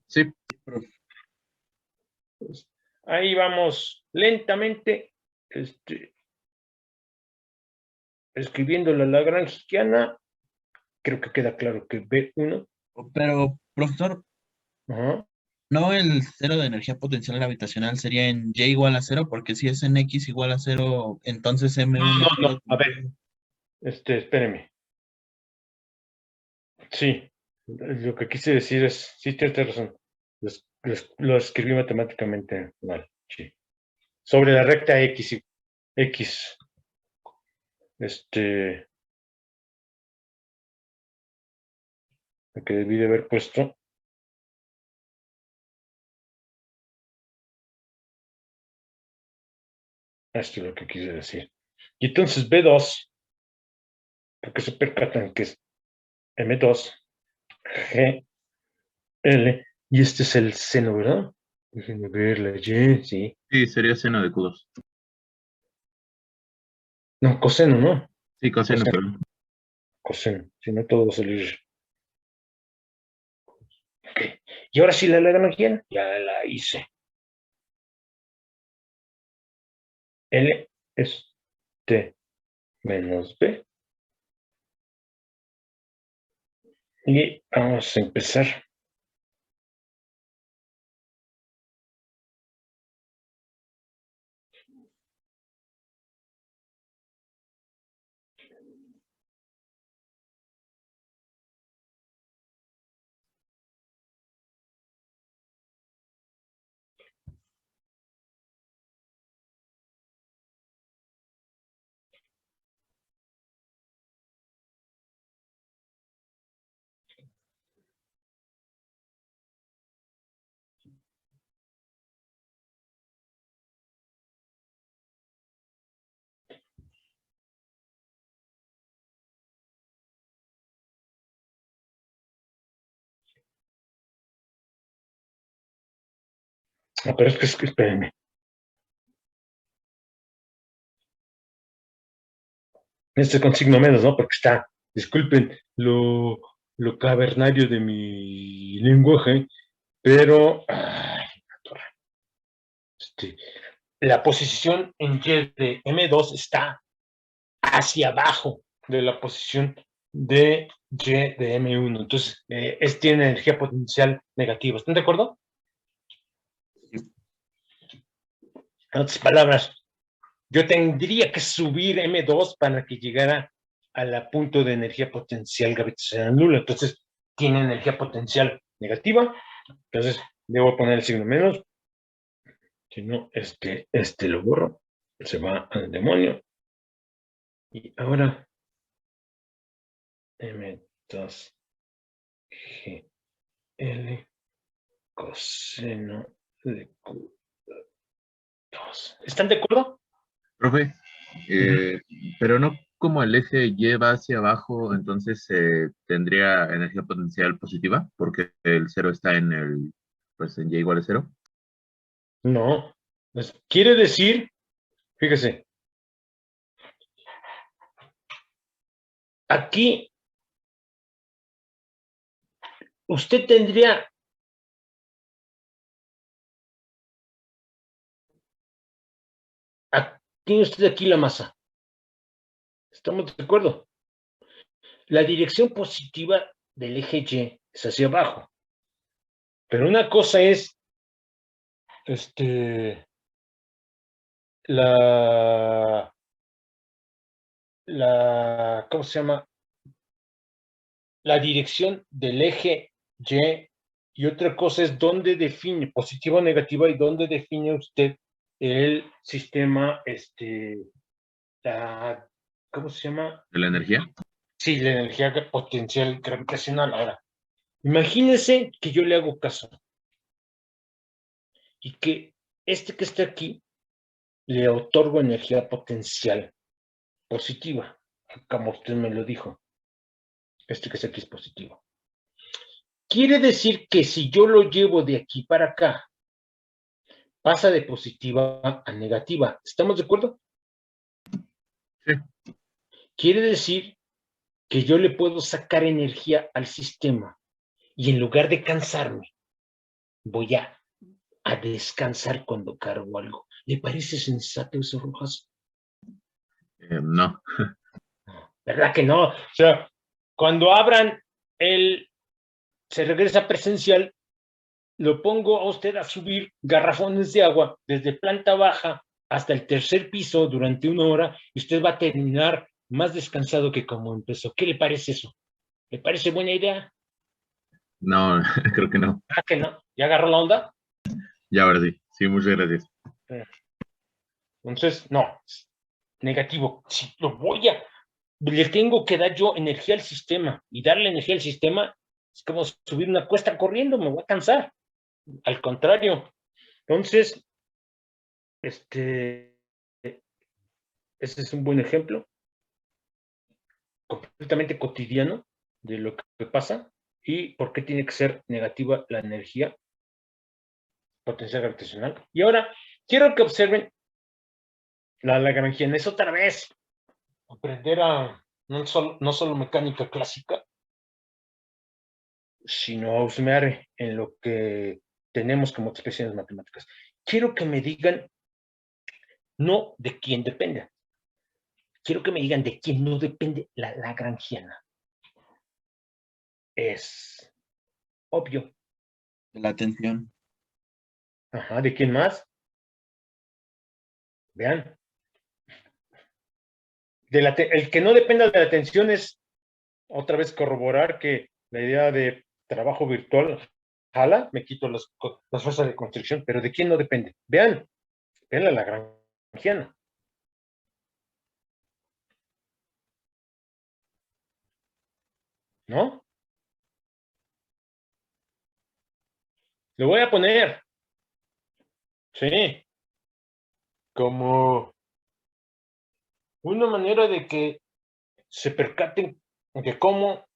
Sí, Ahí vamos lentamente escribiendo la lagrangiana. Creo que queda claro que B1. Pero, profesor, Ajá. ¿no el cero de energía potencial gravitacional sería en Y igual a 0? Porque si es en X igual a 0, entonces M1 No. A ver, espéreme. Sí, lo que quise decir es, sí, tienes razón. Lo escribí matemáticamente mal, sí. Sobre la recta X, X, lo que debí de haber puesto, esto es lo que quise decir. Y entonces B2, porque se percatan que es M2, G, L, y este es el seno, ¿verdad? Déjenme ver la Y, sí. sí, sería seno de Q2. No, coseno, ¿no? Sí, coseno, Coseno, perdón. coseno, si no todo va a salir. Ok. Y ahora sí la lagrangiana, ya la hice. L es T menos B. Y vamos a empezar. Ah, pero es que espérenme. Con signo menos, ¿no? Porque está, disculpen lo cavernario de mi lenguaje, pero ay, la posición en Y de M2 está hacia abajo de la posición de Y de M1. Entonces, tiene energía potencial negativa. ¿Están de acuerdo? En otras palabras, yo tendría que subir M2 para que llegara al punto de energía potencial gravitacional nula. Entonces, tiene energía potencial negativa. Entonces, debo poner el signo menos. Si no, lo borro. Se va al demonio. Y ahora, M2 G L coseno de Q2. ¿Están de acuerdo? Profe, pero no como el eje Y va hacia abajo, entonces tendría energía potencial positiva, porque el cero está en el, pues en Y igual a cero. No. Pues, quiere decir, fíjese, aquí usted tendría tiene usted aquí la masa. ¿Estamos de acuerdo? La dirección positiva del eje Y es hacia abajo. Pero una cosa es la ¿cómo se llama? La dirección del eje y otra cosa es dónde define, positiva o negativa, y dónde define usted el sistema, ¿cómo se llama? ¿De la energía? Sí, la energía potencial gravitacional. Ahora, imagínese que yo le hago caso y que que está aquí le otorgo energía potencial positiva, como usted me lo dijo. Que está aquí es positivo. Quiere decir que si yo lo llevo de aquí para acá, pasa de positiva a negativa. ¿Estamos de acuerdo? Sí. Quiere decir que yo le puedo sacar energía al sistema y en lugar de cansarme, voy a descansar cuando cargo algo. ¿Le parece sensato eso, Rojas? No. ¿Verdad que no? O sea, cuando abran se regresa presencial, lo pongo a usted a subir garrafones de agua desde planta baja hasta el tercer piso durante 1 hora y usted va a terminar más descansado que como empezó. ¿Qué le parece eso? ¿Le parece buena idea? No, creo que no. ¿Ah, que no? ¿Ya agarró la onda? Ya, ahora sí. Sí, muchas gracias. Entonces, no, negativo. Si le tengo que dar yo energía al sistema y darle energía al sistema es como subir una cuesta corriendo, me voy a cansar. Al contrario. Entonces, ese es un buen ejemplo completamente cotidiano de lo que pasa y por qué tiene que ser negativa la energía potencial gravitacional. Y ahora, quiero que observen la lagrangiana. Es otra vez aprender a no solo mecánica clásica, sino a husmear en lo que tenemos como expresiones matemáticas. Quiero que me digan no de quién depende. Quiero que me digan de quién no depende la lagrangiana. Es obvio. De la atención. Ajá, ¿de quién más? Vean. El que no dependa de la atención es otra vez corroborar que la idea de trabajo virtual jala, me quito las fuerzas de constricción, pero ¿de quién no depende? Vean la lagrangiana. ¿No? Lo voy a poner. Sí. Como una manera de que se percaten de cómo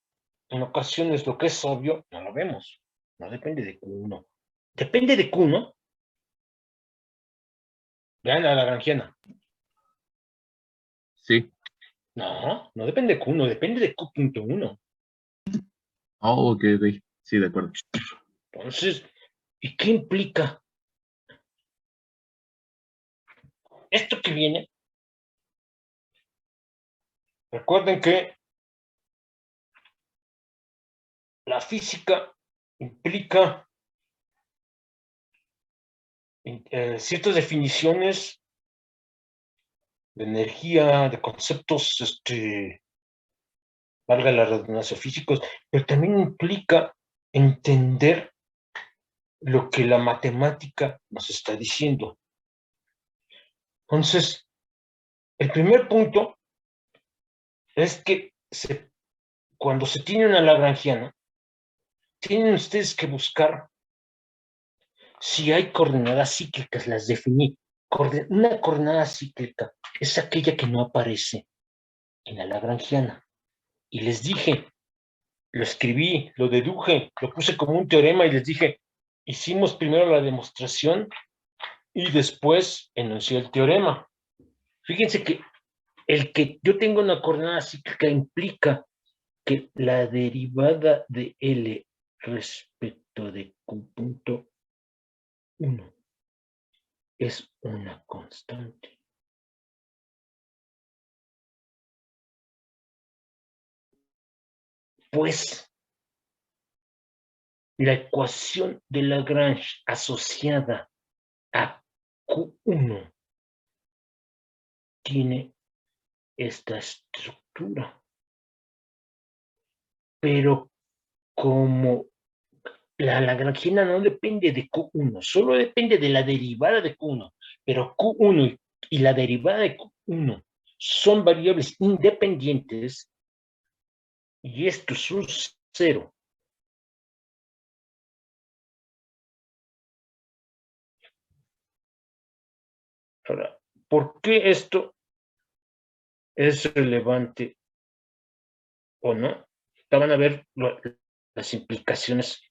en ocasiones lo que es obvio no lo vemos. No depende de Q1. Depende de Q, ¿no? Vean a la lagrangiana. Sí. No, no depende de Q1, depende de Q.1. Oh, ok, ok. Sí, de acuerdo. Entonces, ¿y qué implica? Esto que viene, recuerden que la física implica ciertas definiciones de energía, de conceptos, valga la redundancia, físicos, pero también implica entender lo que la matemática nos está diciendo. Entonces, el primer punto es que cuando se tiene una lagrangiana, tienen ustedes que buscar si hay coordenadas cíclicas, las definí. Una coordenada cíclica es aquella que no aparece en la lagrangiana. Y les dije, lo escribí, lo deduje, lo puse como un teorema y les dije, hicimos primero la demostración y después enuncié el teorema. Fíjense que el que yo tenga una coordenada cíclica implica que la derivada de L respecto de Q punto 1 es una constante. Pues la ecuación de Lagrange asociada a Q1 tiene esta estructura. Pero como la lagrangiana no depende de Q1, solo depende de la derivada de Q1, pero Q1 y la derivada de Q1 son variables independientes y esto es un cero. Ahora, ¿por qué esto es relevante o no? Van a ver las implicaciones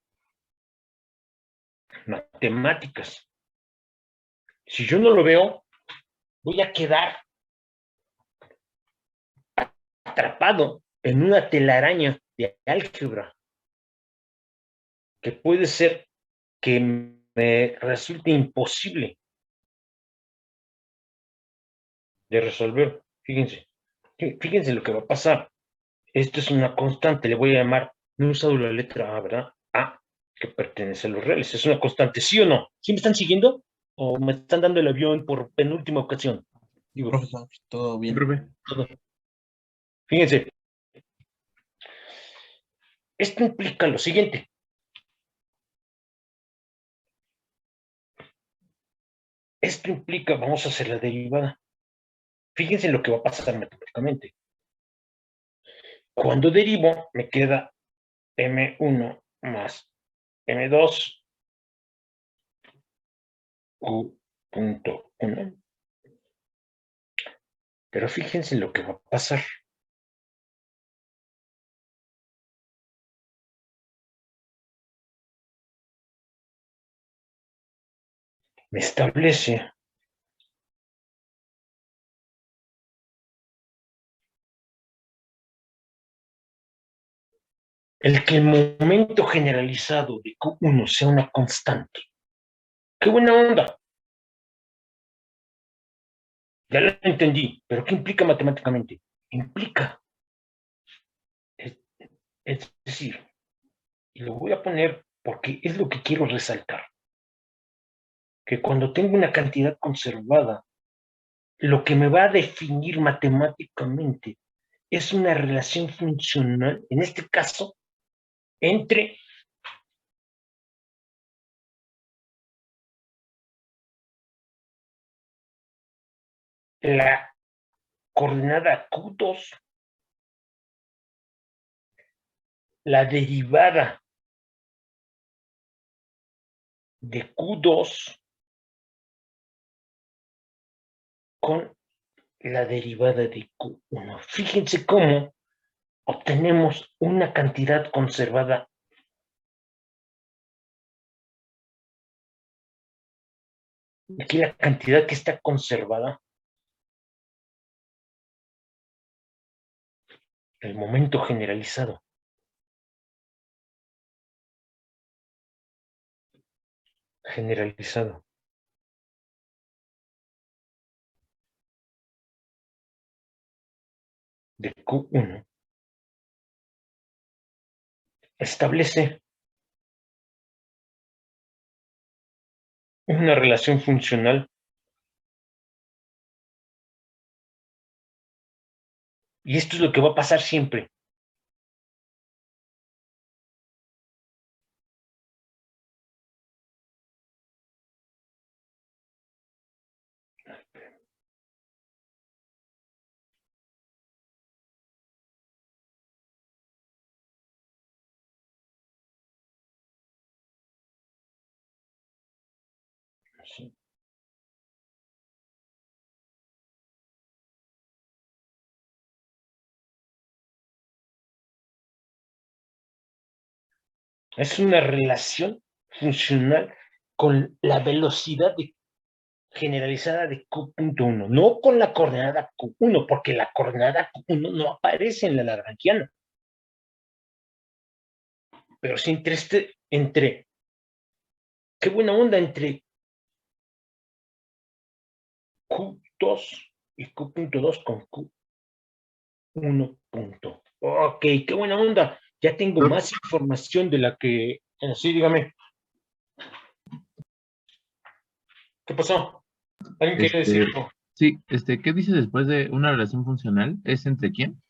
matemáticas. Si yo no lo veo, voy a quedar atrapado en una telaraña de álgebra que puede ser que me resulte imposible de resolver. Fíjense lo que va a pasar. Esto es una constante, le voy a llamar, no he usado la letra A, ¿verdad? A, que pertenece a los reales. ¿Es una constante, sí o no? ¿Sí me están siguiendo? ¿O me están dando el avión por penúltima ocasión? Digo, Profesor, todo Sí, bien. profe. todo. Fíjense, esto implica lo siguiente. Esto implica, vamos a hacer la derivada. Fíjense lo que va a pasar matemáticamente. Cuando derivo, me queda M1 más M2 Q.1. Pero fíjense lo que va a pasar. Me establece el que el momento generalizado de Q1 sea una constante. ¡Qué buena onda! Ya lo entendí, pero ¿qué implica matemáticamente? Implica, es decir, y lo voy a poner porque es lo que quiero resaltar, que cuando tengo una cantidad conservada, lo que me va a definir matemáticamente es una relación funcional, en este caso, entre la coordenada Q2, la derivada de Q2 con la derivada de Q1. Fíjense cómo obtenemos una cantidad conservada. Aquí la cantidad que está conservada, el momento generalizado. Generalizado de Q1 establece una relación funcional y esto es lo que va a pasar siempre. ¿Sí? Es una relación funcional con la velocidad generalizada de Q.1, no con la coordenada Q1, porque la coordenada Q1 no aparece en la lagrangiana. Pero sí qué buena onda entre Q2 y Q.2 con Q1. Ok, qué buena onda. Ya tengo más información de la que... Sí, dígame. ¿Qué pasó? ¿Alguien quiere decir algo? Sí, ¿qué dice después de una relación funcional? ¿Es entre quién?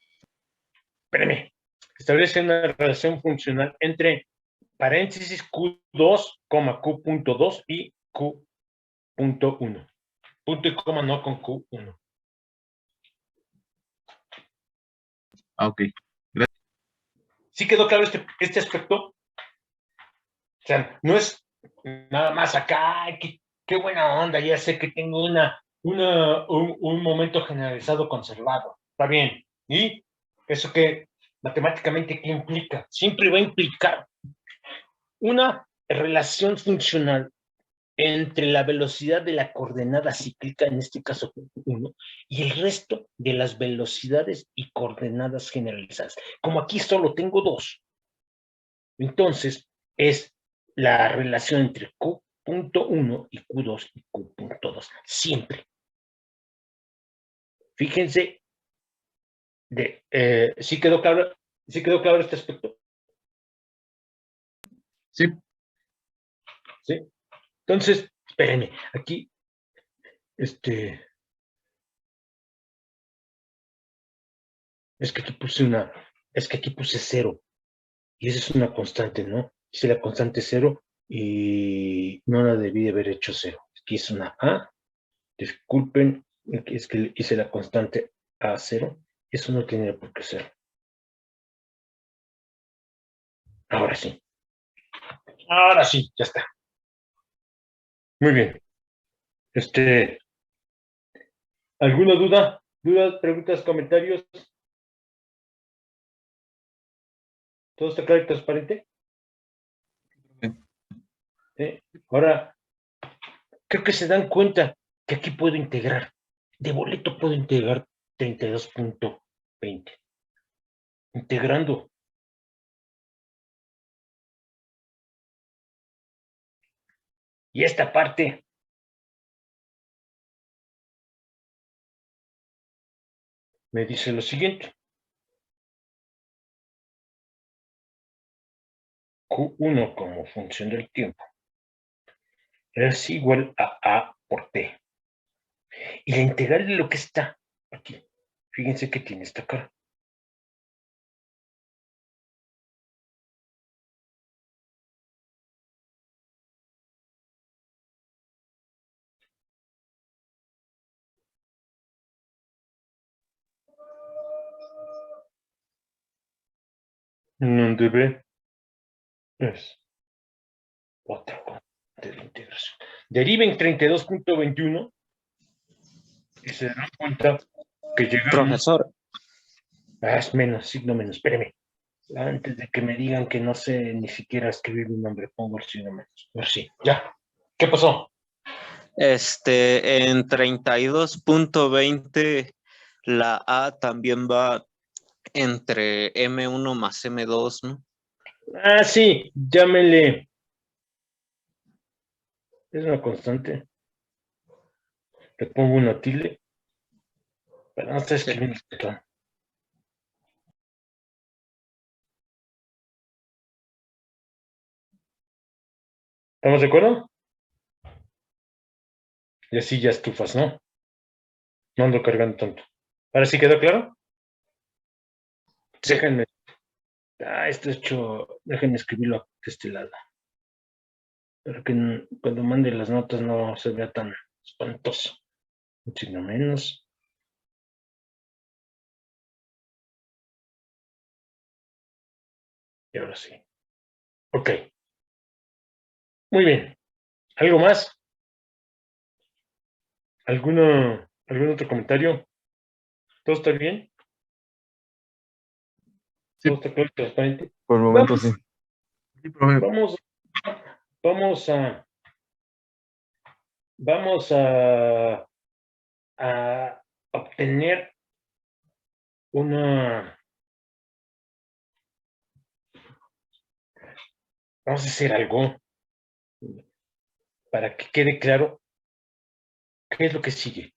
Espérame. Establece una relación funcional entre paréntesis Q2, Q.2 y Q.1. Punto y coma no con Q1. Ah, ok. ¿Sí quedó claro este aspecto? O sea, no es nada más acá, qué buena onda, ya sé que tengo un momento generalizado conservado. Está bien. ¿Y eso qué matemáticamente qué implica? Siempre va a implicar una relación funcional entre la velocidad de la coordenada cíclica, en este caso 1, y el resto de las velocidades y coordenadas generalizadas. Como aquí solo tengo dos, entonces es la relación entre Q.1 y Q2 y Q.2, siempre. Fíjense, ¿sí quedó claro este aspecto? Sí. ¿Sí? Entonces, espérenme, aquí, es que aquí puse 0, y esa es una constante, ¿no? Hice la constante 0 y no la debí de haber hecho 0. Aquí es una A, disculpen, es que hice la constante A0, eso no tiene por qué ser. Ahora sí, ya está. Muy bien. ¿Alguna duda? ¿Dudas, preguntas, comentarios? ¿Todo está claro y transparente? ¿Sí? Ahora, creo que se dan cuenta que aquí puedo integrar. De boleto puedo integrar 32.20. Integrando. Y esta parte me dice lo siguiente. Q1 como función del tiempo es igual a A por T. Y la integral de lo que está aquí, fíjense que tiene esta cara. Donde B es otra constante de integración. Deriven 32.21 y se dan cuenta que llegamos. Profesor, Es menos, signo menos, espéreme. Antes de que me digan que no sé ni siquiera escribir mi nombre, pongo el signo menos. A ver si, ya. ¿Qué pasó? en 32.20 la A también va entre M1 más M2, ¿no? Ah, sí, llámele. Es una constante. Le pongo una tilde. Pero no está escribiendo el patrón. ¿Estamos de acuerdo? Y así ya estufas, ¿no? No ando cargando tanto. ¿Ahora sí quedó claro? Sí. Déjenme. Esto hecho. Déjenme escribirlo de este lado. Para que cuando mande las notas no se vea tan espantoso. Un signo menos. Y ahora sí. Ok. Muy bien. ¿Algo más? ¿Algún otro comentario? ¿Todo está bien? Sí. ¿Todo está claro y transparente? Por el momento Vamos, sí. Sí, profe. Vamos a obtener vamos a hacer algo para que quede claro qué es lo que sigue.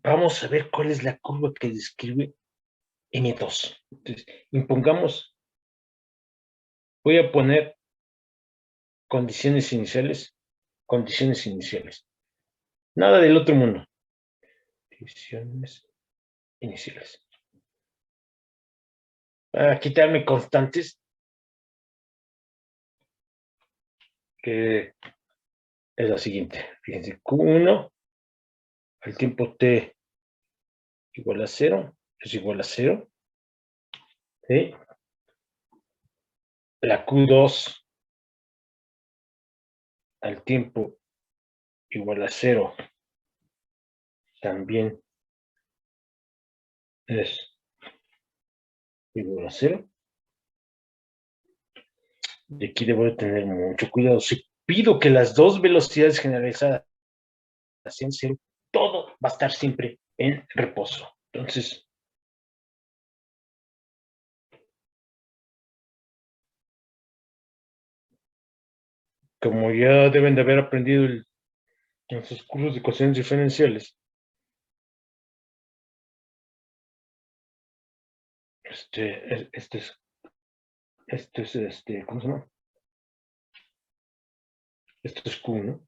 Vamos a ver cuál es la curva que describe M2. Entonces, voy a poner condiciones iniciales. Nada del otro mundo. Condiciones iniciales. Para quitarme constantes, que es la siguiente. Fíjense, Q1 al tiempo t igual a 0, es igual a 0. ¿Sí? La Q2 al tiempo igual a 0 también es igual a 0. Y aquí debo de tener mucho cuidado. Si pido que las dos velocidades generalizadas sean 0, todo va a estar siempre en reposo. Entonces, como ya deben de haber aprendido en sus cursos de ecuaciones diferenciales, ¿cómo se llama? Esto es Q, ¿no?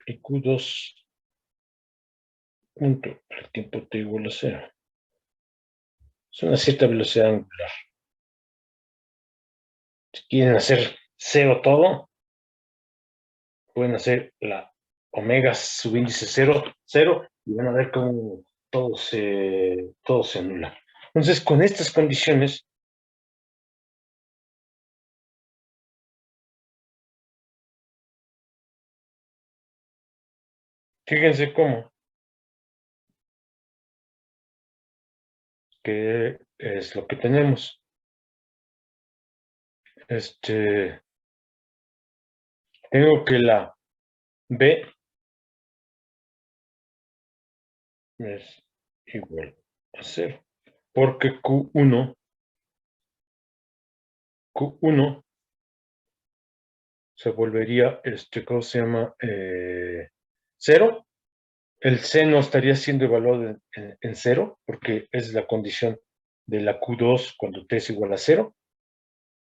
Y Q2 punto al tiempo t igual a 0. Es una cierta velocidad angular. Si quieren hacer 0 todo, pueden hacer la omega subíndice 0, 0, y van a ver cómo todo se anula. Entonces, con estas condiciones, fíjense cómo, que es lo que tenemos. Tengo que la B es igual a 0, porque Q1 se volvería, ¿cómo se llama? 0. El seno estaría siendo evaluado en 0, porque es la condición de la Q2 cuando t es igual a 0.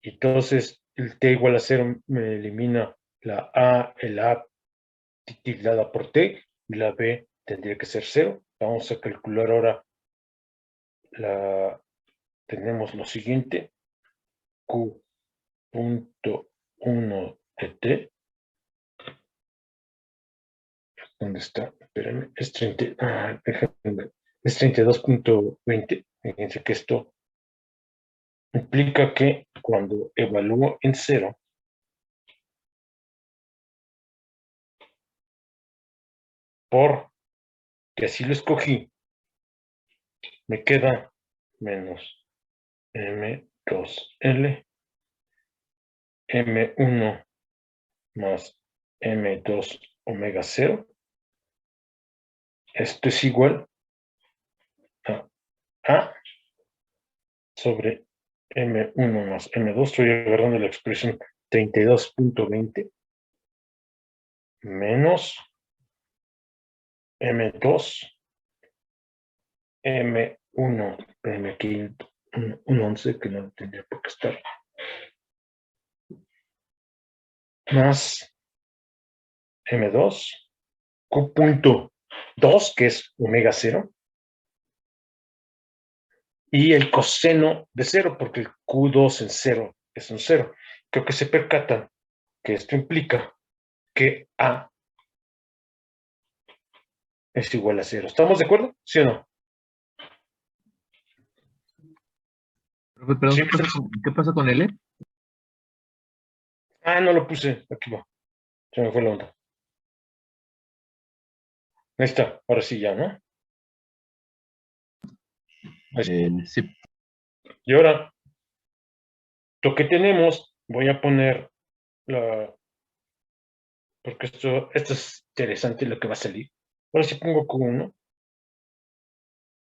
Y entonces el t igual a 0 me elimina el A tildada por t, y la B tendría que ser 0. Vamos a calcular ahora, tenemos lo siguiente, Q.1 de t. ¿Dónde está? Espérenme, es 32.20. Fíjense que esto implica que cuando evalúo en 0, porque así lo escogí, me queda menos M2L, M1 más M2 omega 0. Esto es igual a A sobre M1 más M2. Estoy agarrando la expresión 32.20 menos M2, M1, espérame aquí, un 11 que no tendría por qué estar, más M2, Q.2, que es omega 0, y el coseno de 0, porque el Q2 en 0 es un 0. Creo que se percatan que esto implica que A es igual a 0. ¿Estamos de acuerdo? ¿Sí o no? Profe, perdón, Sí, ¿qué pasa con L? no lo puse. Aquí va. Se me fue la onda. Ahí está, ahora sí ya, ¿no? Ahí está. Sí, Y ahora, lo que tenemos, voy a poner la, porque esto es interesante lo que va a salir. Ahora sí pongo Q1,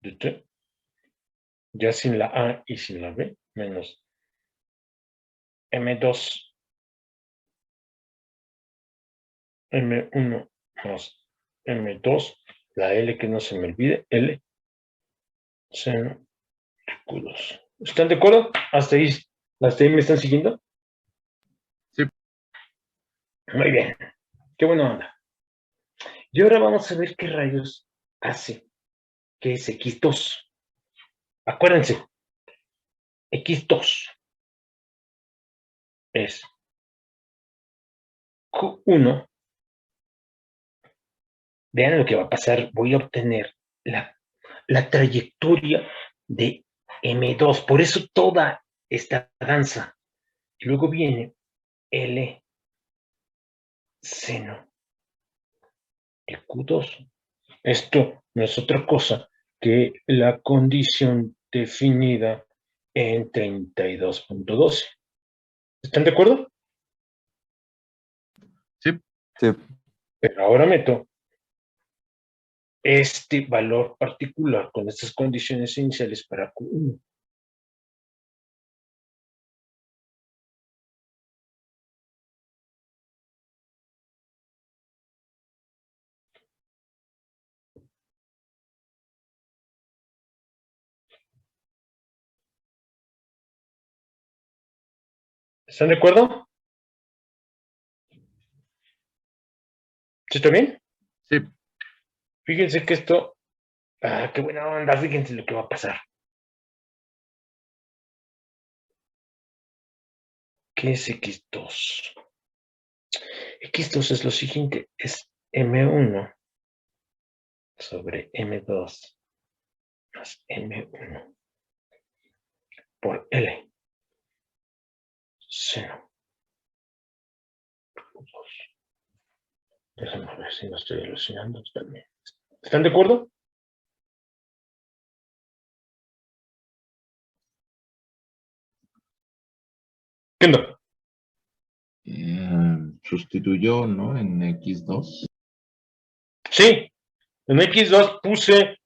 de T, ya sin la A y sin la B, menos M2, M1 más M2, la L que no se me olvide, L, seno de Q2. ¿Están de acuerdo? Hasta ahí me están siguiendo. sí. Muy bien, qué buena onda. Y ahora vamos a ver qué rayos hace que es X2. Acuérdense, X2 es Q1. Vean lo que va a pasar. Voy a obtener la trayectoria de M2. Por eso toda esta danza. Y luego viene L seno de Q2. Esto no es otra cosa que la condición definida en 32.12. ¿Están de acuerdo? Sí. Pero ahora meto este valor particular con estas condiciones iniciales para Q1. ¿Están de acuerdo? ¿Sí está bien? Sí. Fíjense que esto, qué buena onda, fíjense lo que va a pasar. ¿Qué es X2? X2 es lo siguiente, es M1 sobre M2 más M1 por L seno. Déjenme ver si no estoy alucinando también. ¿Están de acuerdo? ¿Qué onda? Sustituyó, ¿no? En X2. Sí, en X2 puse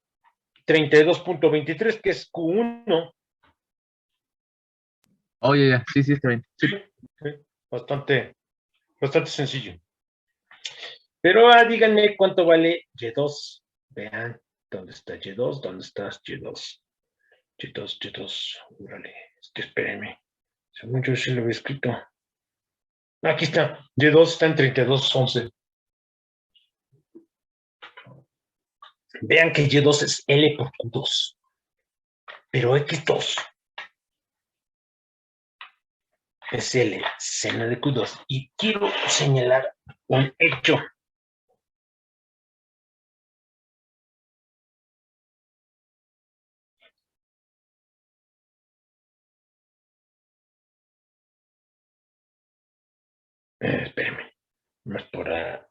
32.23, que es Q1. Oh, ya. Sí, está bien. Sí. Sí, bastante sencillo. Pero díganme cuánto vale Y2. Vean, ¿dónde está Y2? ¿Dónde está Y2? Y2. Órale, es que espérenme. Según yo sí lo había escrito. Aquí está. Y2 está en 32.11. Vean que Y2 es L por Q2. Pero X2 es L seno de Q2. Y quiero señalar un hecho. Espérenme. Más para.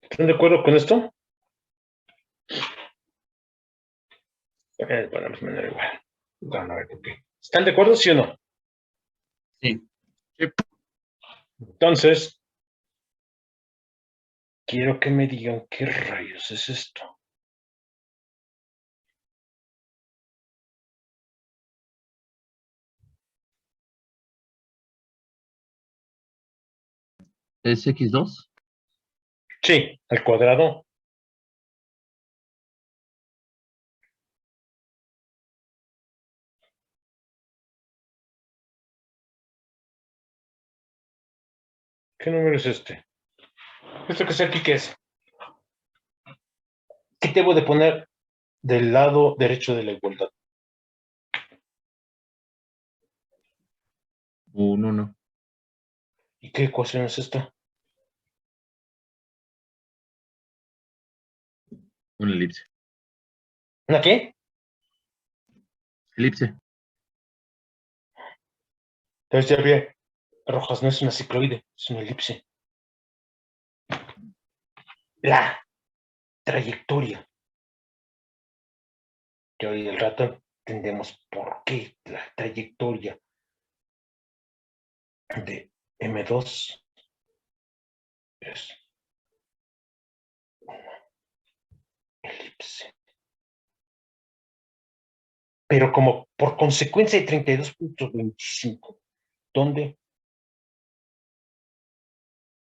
¿Están de acuerdo con esto? Podemos poner igual. Vamos a ver por qué. ¿Están de acuerdo, sí o no? Sí. Entonces, quiero que me digan qué rayos es esto. ¿Es X2? Sí, al cuadrado. ¿Qué número es este? ¿Esto que está aquí qué es? ¿Qué debo de poner del lado derecho de la igualdad? Un 1. ¿Y qué ecuación es esta? Una elipse. ¿Una qué? Elipse. Entonces ya vi, Rojas no es una cicloide, es una elipse. La trayectoria. Que hoy al rato entendemos por qué la trayectoria de M2 es una elipse. Pero como por consecuencia de 32.25, donde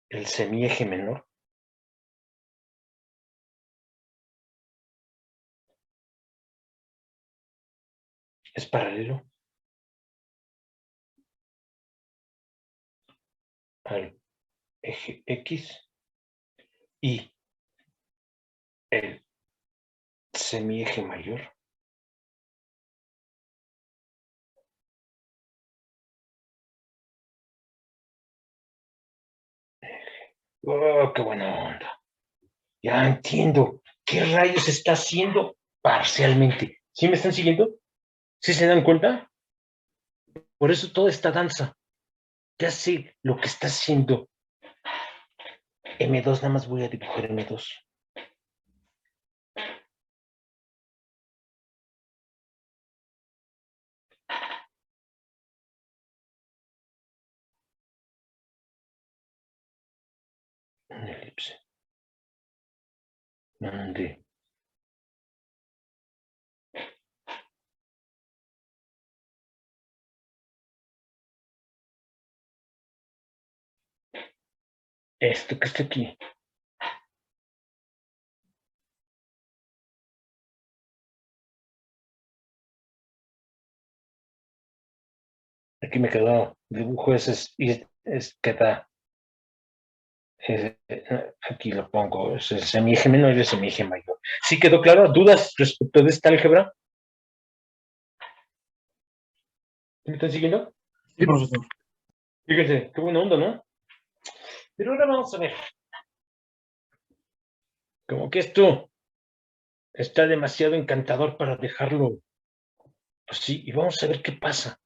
el semieje menor es paralelo al eje X y el semieje mayor oh, qué buena onda. Ya entiendo qué rayos está haciendo parcialmente. ¿Sí me están siguiendo? ¿Sí se dan cuenta? Por eso toda esta danza ya sé lo que está haciendo M2, nada más voy a dibujar M2. Una elipse. ¿Dónde? Esto que está aquí. Aquí me quedó dibujo ese queda. Aquí lo pongo, es el semieje menor y el semieje mayor. ¿Sí quedó claro? ¿Dudas respecto de esta álgebra? ¿Me están siguiendo? Sí, profesor. Fíjense, qué buena onda, ¿no? Pero ahora vamos a ver. Como que esto está demasiado encantador para dejarlo así. Y vamos a ver qué pasa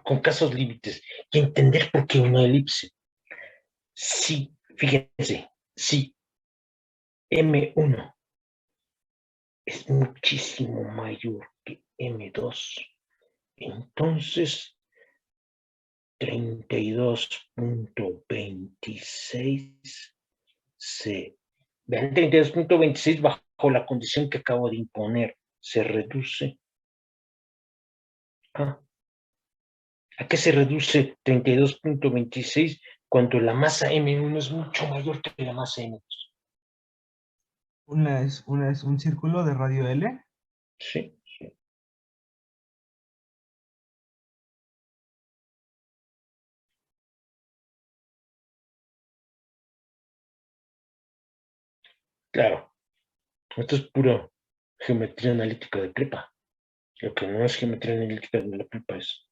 con casos límites y entender por qué una elipse. Sí, fíjense, sí, M1 es muchísimo mayor que M2. Entonces, 32.26 se... Vean, 32.26 bajo la condición que acabo de imponer se reduce a... ¿A qué se reduce 32.26 cuando la masa M1 es mucho mayor que la masa M2? Una es un círculo de radio L. Sí, sí. Claro, esto es pura geometría analítica de prepa. Lo que no es geometría analítica de la prepa es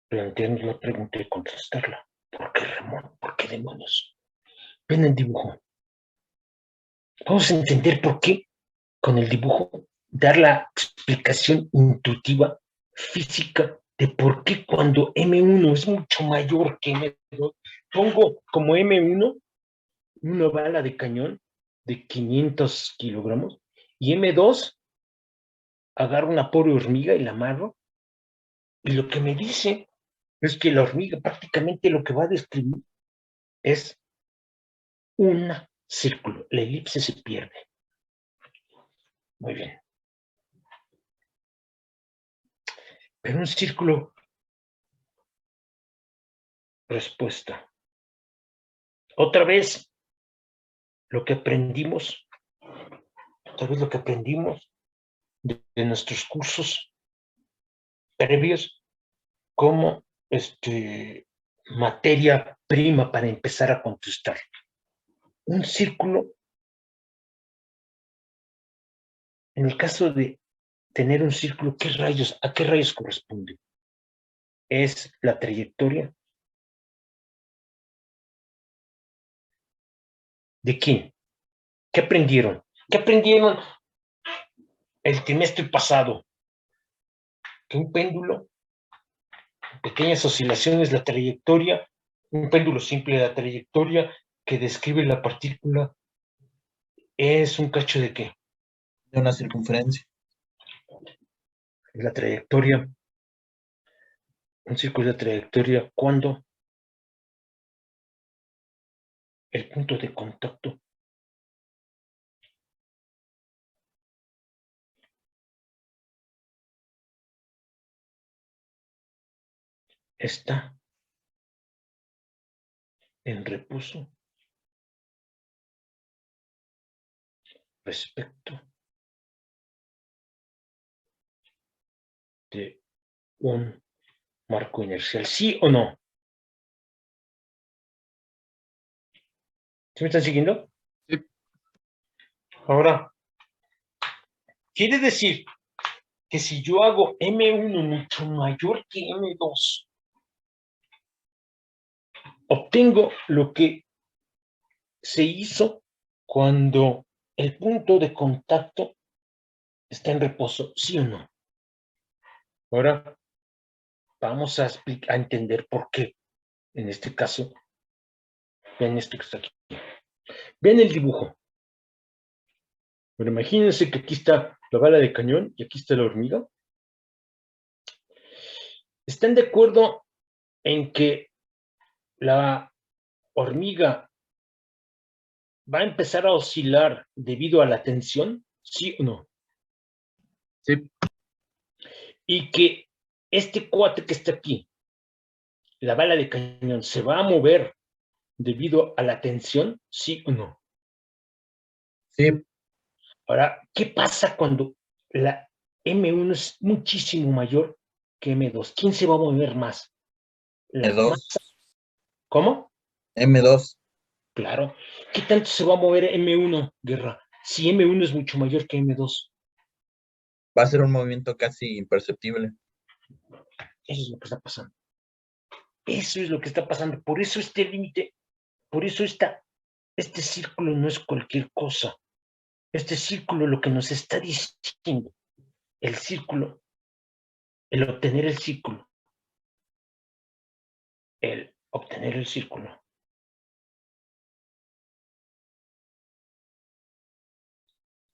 plantearnos la pregunta y contestarla. ¿Por qué, Ramón? ¿Por qué demonios? Ven el dibujo. Vamos a entender por qué con el dibujo dar la explicación intuitiva, física, de por qué cuando M1 es mucho mayor que M2, pongo como M1 una bala de cañón de 500 kilogramos y M2 agarro una pobre hormiga y la amarro y lo que me dice es que la hormiga prácticamente lo que va a describir es un círculo, la elipse se pierde. Muy bien. Pero un círculo, respuesta. Otra vez lo que aprendimos, otra vez lo que aprendimos de nuestros cursos previos como materia prima para empezar a contestar. Un círculo, en el caso de tener un círculo, ¿a qué rayos corresponde? Es la trayectoria. ¿De quién? ¿Qué aprendieron? ¿Qué aprendieron el trimestre pasado? Que un péndulo, pequeñas oscilaciones, la trayectoria, un péndulo simple, la trayectoria que describe la partícula es un cacho de qué? De una circunferencia. La trayectoria, un círculo de trayectoria, cuando el punto de contacto está en reposo respecto de un marco inercial, ¿sí o no? ¿Sí me están siguiendo? Sí. Ahora, quiere decir que si yo hago M1 mucho mayor que M2, obtengo lo que se hizo cuando el punto de contacto está en reposo, ¿sí o no? Ahora vamos a entender por qué. En este caso, vean esto que está aquí. Vean el dibujo. Pero imagínense que aquí está la bala de cañón y aquí está la hormiga. ¿Están de acuerdo en que la hormiga va a empezar a oscilar debido a la tensión? ¿Sí o no? Sí. Y que este cuate que está aquí, la bala de cañón, se va a mover debido a la tensión, ¿sí o no? Sí. Ahora, ¿qué pasa cuando la M1 es muchísimo mayor que M2? ¿Quién se va a mover más? La M2. masa. ¿Cómo? M2. Claro. ¿Qué tanto se va a mover M1, Guerra? Si M1 es mucho mayor que M2. Va a ser un movimiento casi imperceptible. Eso es lo que está pasando. Eso es lo que está pasando. Por eso este límite, por eso este círculo no es cualquier cosa. Este círculo lo que nos está diciendo, el círculo, el obtener el círculo,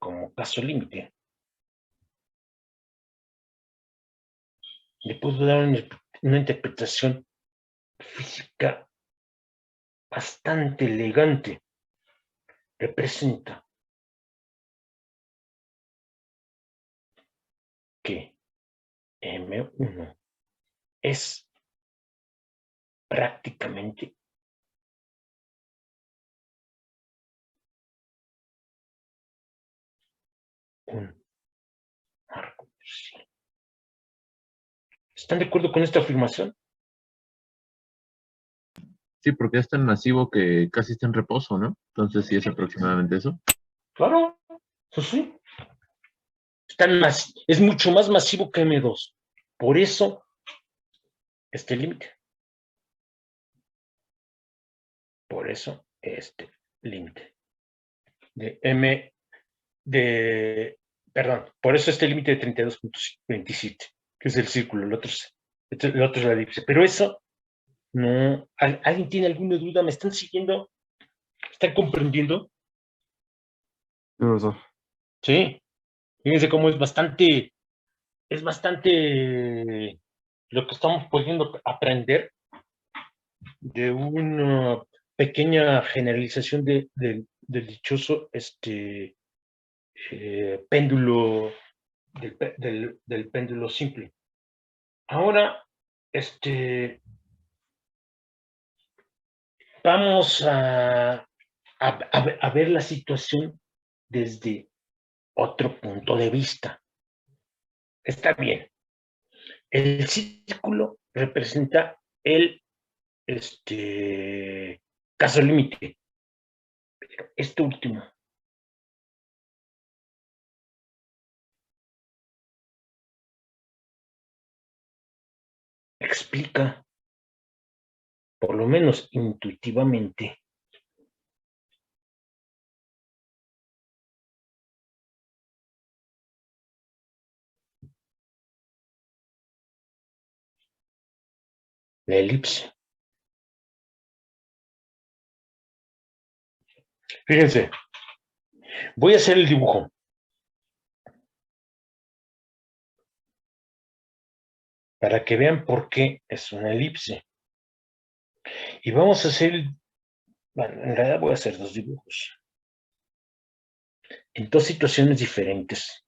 como caso límite, le puedo dar una interpretación física bastante elegante. Representa que M1 es prácticamente un marco inercial. ¿Están de acuerdo con esta afirmación? Sí, porque es tan masivo que casi está en reposo, ¿no? Entonces sí es aproximadamente eso. Claro, eso sí. Es mucho más masivo que M2. Por eso, este límite. Por eso, este límite. Perdón, por eso este límite de 32.27, que es el círculo, el otro es la elipse. Pero eso, no. ¿Alguien tiene alguna duda? ¿Me están siguiendo? ¿Están comprendiendo? Sí, profesor. Sí. Fíjense cómo es bastante lo que estamos pudiendo aprender de una pequeña generalización del dichoso péndulo, del péndulo simple. Ahora, vamos a ver la situación desde otro punto de vista. Está bien. El círculo representa el caso límite. Pero este último explica, por lo menos intuitivamente, la elipse. Fíjense, voy a hacer el dibujo. Para que vean por qué es una elipse. Y vamos a hacer, bueno, en realidad voy a hacer dos dibujos. En dos situaciones diferentes.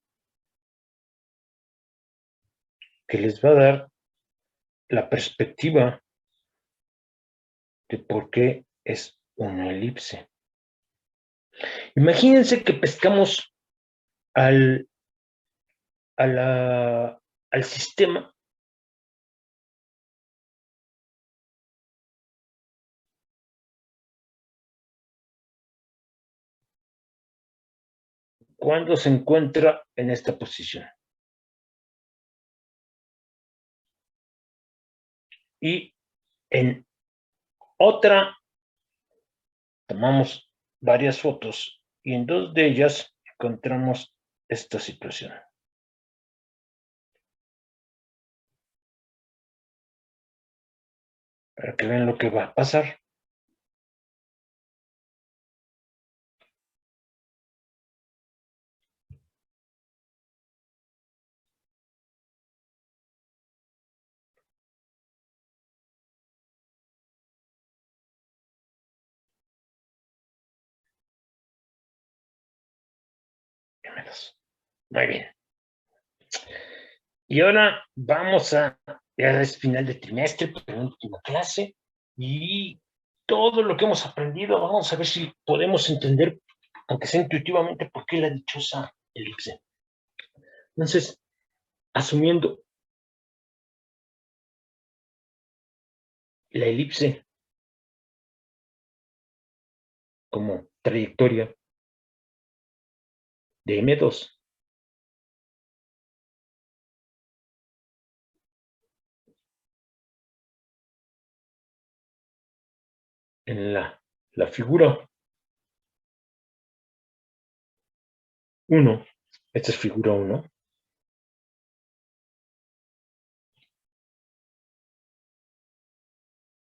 Que les va a dar la perspectiva de por qué es una elipse. Imagínense que pescamos al sistema cuando se encuentra en esta posición. Y en otra tomamos varias fotos y en dos de ellas encontramos esta situación. Para que vean lo que va a pasar. Muy bien. Y ahora vamos ya es final de trimestre, última clase, y todo lo que hemos aprendido, vamos a ver si podemos entender, aunque sea intuitivamente, por qué la dichosa elipse. Entonces, asumiendo la elipse como trayectoria de M2, en la figura 1, esta es figura 1,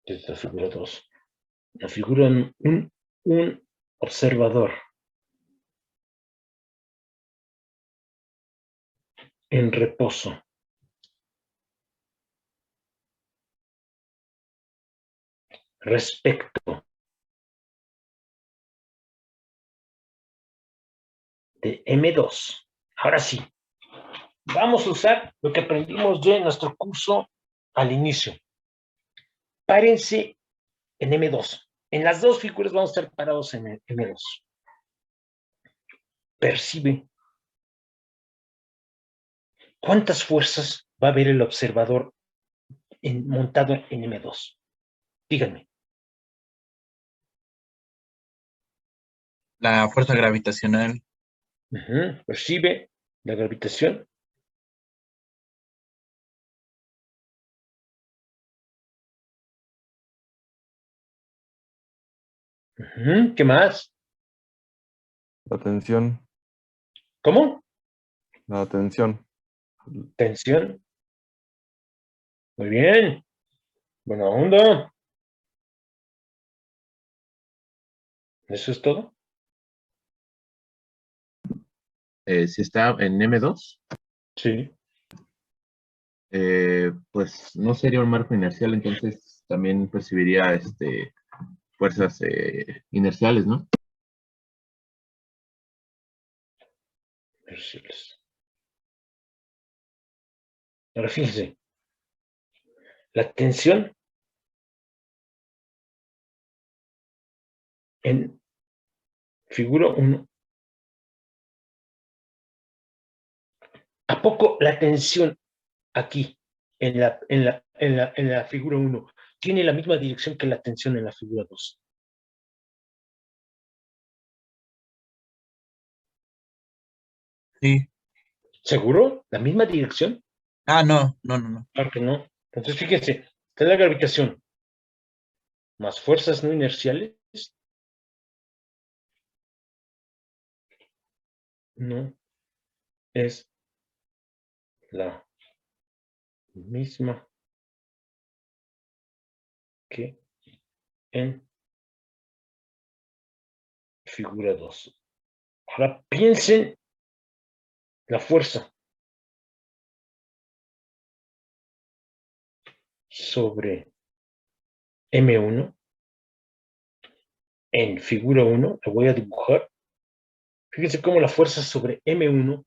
esta es la figura 2, la figura un observador en reposo. Respecto de M2. Ahora sí, vamos a usar lo que aprendimos de nuestro curso al inicio. Párense en M2. En las dos figuras vamos a estar parados en M2. Percibe cuántas fuerzas va a haber el observador montado en M2. Díganme. La fuerza gravitacional. Percibe la gravitación. ¿Qué más? La tensión. ¿Cómo? La tensión. Tensión. Muy bien. Buena onda. ¿Eso es todo? Si está en M2, Sí. pues no sería un marco inercial, entonces también percibiría fuerzas inerciales, ¿no? Inerciales. Ahora fíjense. La tensión en figura 1. ¿A poco la tensión aquí en la figura 1 tiene la misma dirección que la tensión en la figura 2? Sí. ¿Seguro? ¿La misma dirección? Ah, no. Claro que no. Entonces, fíjense, está la gravitación más fuerzas no inerciales. No es la misma que en figura 2. Ahora piensen la fuerza sobre M1 en figura 1. La voy a dibujar. Fíjense cómo la fuerza sobre M1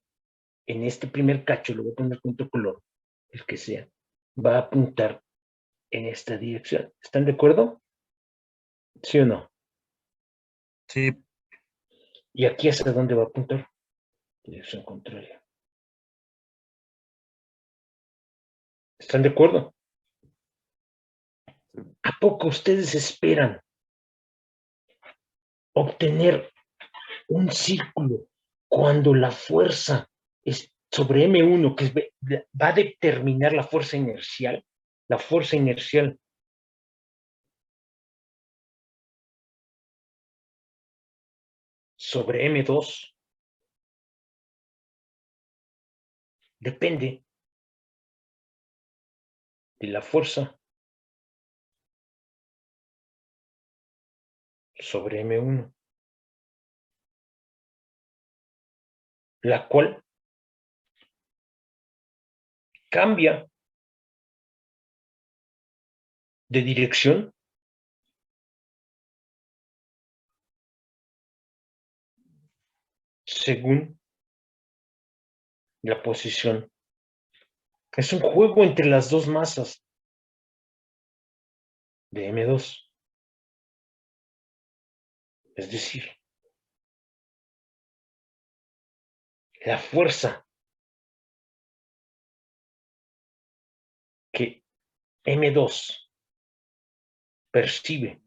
en este primer cacho, lo voy a poner con otro color, el que sea, va a apuntar en esta dirección. ¿Están de acuerdo? ¿Sí o no? Sí, ¿Y aquí hacia dónde va a apuntar? Dirección contraria. ¿Están de acuerdo? ¿A poco ustedes esperan obtener un círculo cuando la fuerza es sobre M1, que va a determinar la fuerza inercial? La fuerza inercial sobre M2 depende de la fuerza sobre M1, la cual cambia de dirección según la posición. Es un juego entre las dos masas de M2. Es decir, la fuerza que M2 percibe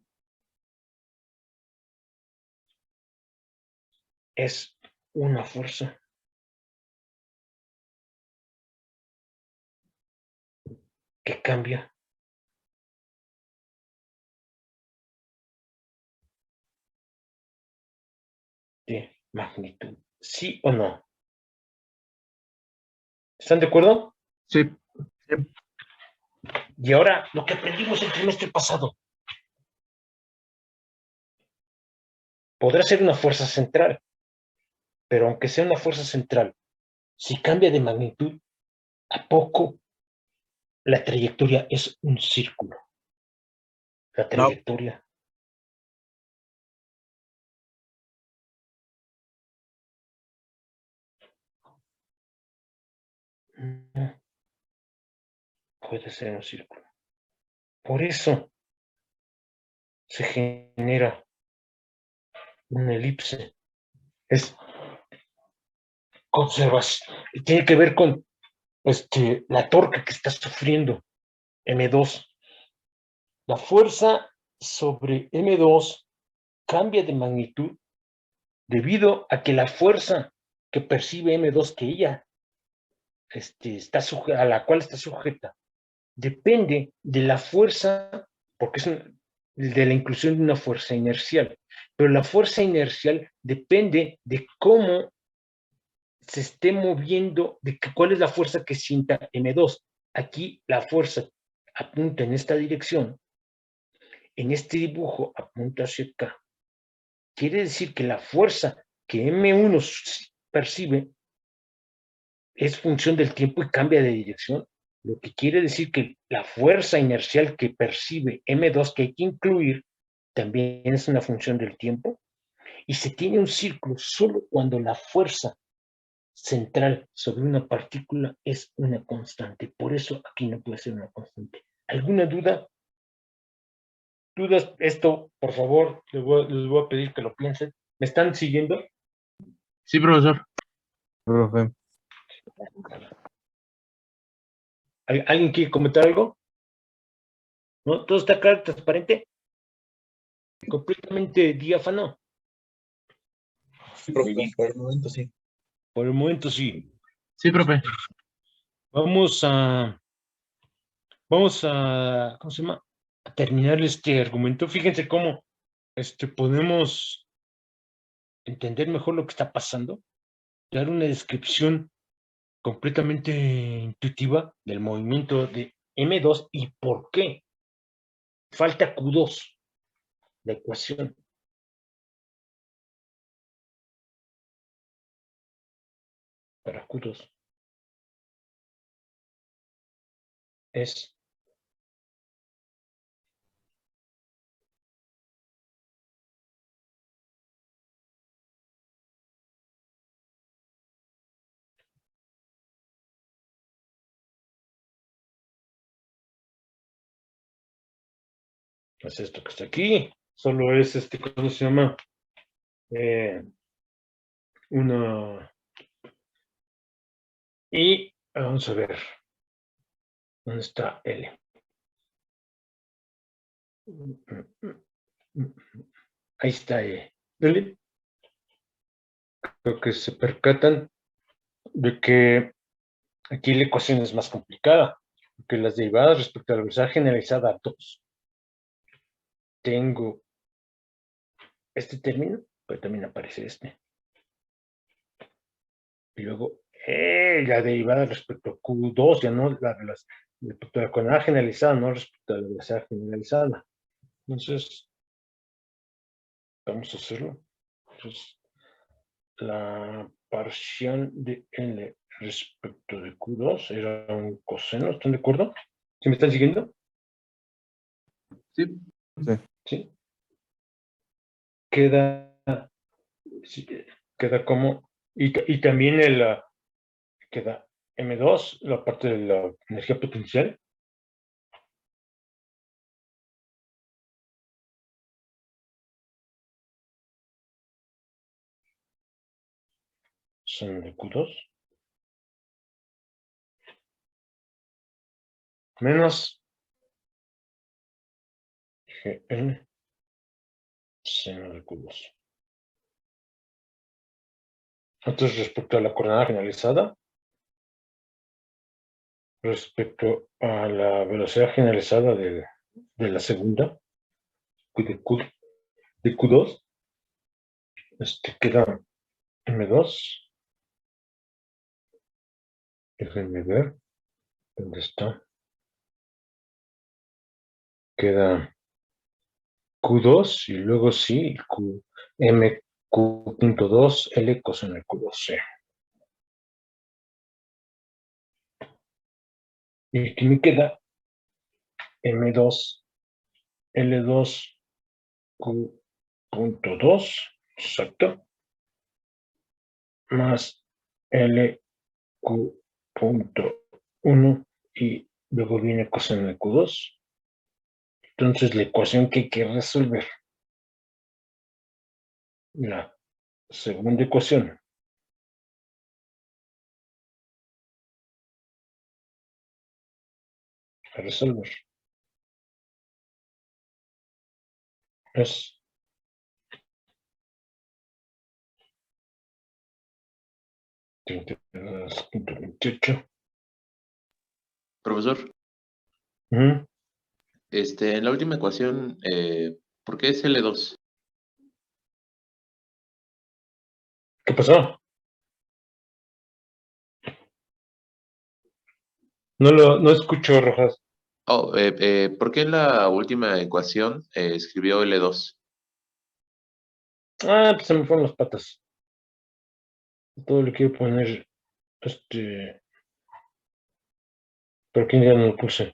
es una fuerza que cambia de magnitud. ¿Sí o no? ¿Están de acuerdo? Sí, Y ahora lo que aprendimos el trimestre pasado. Podrá ser una fuerza central, pero aunque sea una fuerza central, si cambia de magnitud, ¿a poco la trayectoria es un círculo? La no, trayectoria no puede ser un círculo. Por eso se genera una elipse. Es conservación. Tiene que ver con la torque que está sufriendo M2. La fuerza sobre M2 cambia de magnitud debido a que la fuerza que percibe M2, que ella está a la cual está sujeta, depende de la fuerza, porque es de la inclusión de una fuerza inercial. Pero la fuerza inercial depende de cómo se esté moviendo, de cuál es la fuerza que sienta M2. Aquí la fuerza apunta en esta dirección, en este dibujo apunta hacia acá. Quiere decir que la fuerza que M1 percibe es función del tiempo y cambia de dirección, lo que quiere decir que la fuerza inercial que percibe M2 que hay que incluir también es una función del tiempo, y se tiene un círculo solo cuando la fuerza central sobre una partícula es una constante. Por eso aquí no puede ser una constante. ¿Alguna duda? ¿Dudas? Esto, por favor, les voy a pedir que lo piensen. ¿Me están siguiendo? sí, profesor. Profe. ¿Alguien quiere comentar algo? ¿No? ¿Todo está claro, transparente? Completamente diáfano. profe, por el momento sí. Por el momento sí. Sí, profe. Vamos a, ¿cómo se llama? A terminar este argumento. Fíjense cómo podemos entender mejor lo que está pasando, dar una descripción completamente intuitiva del movimiento de M2 y por qué falta Q2, la ecuación. Para Q2 es esto que está aquí, solo es ¿cómo se llama? Y vamos a ver, ¿dónde está L? Ahí está L. Creo que se percatan de que aquí la ecuación es más complicada, porque las derivadas respecto a la velocidad generalizada 2. Tengo este término, pero también aparece este. Y luego la derivada respecto a Q2, ya no respecto a la coordenada generalizada, no respecto a la velocidad generalizada. Entonces, vamos a hacerlo. Entonces, la parcial de L respecto de Q2 era un coseno, ¿están de acuerdo? ¿Sí me están siguiendo? Sí. Sí. Queda como, y también queda M2, la parte de la energía potencial. Son de Q2. Menos GN seno de Q2. Entonces, respecto a la coordenada generalizada, respecto a la velocidad generalizada de la segunda, de Q2, queda M2. Déjenme ver dónde está. Queda Q2 y luego sí, MQ.2 L coseno de Q2. Y aquí me queda M2 L2 Q.2, exacto, más L Q.1 y luego viene coseno de Q2. Entonces, la ecuación que hay que resolver, la segunda ecuación, a resolver, es 32.28. Profesor, Ujú. en la última ecuación, ¿por qué es L2? ¿Qué pasó? No escucho, Rojas. Oh, ¿por qué en la última ecuación escribió L2? Pues se me fueron las patas. Todo le quiero poner, pero aquí ya no lo puse.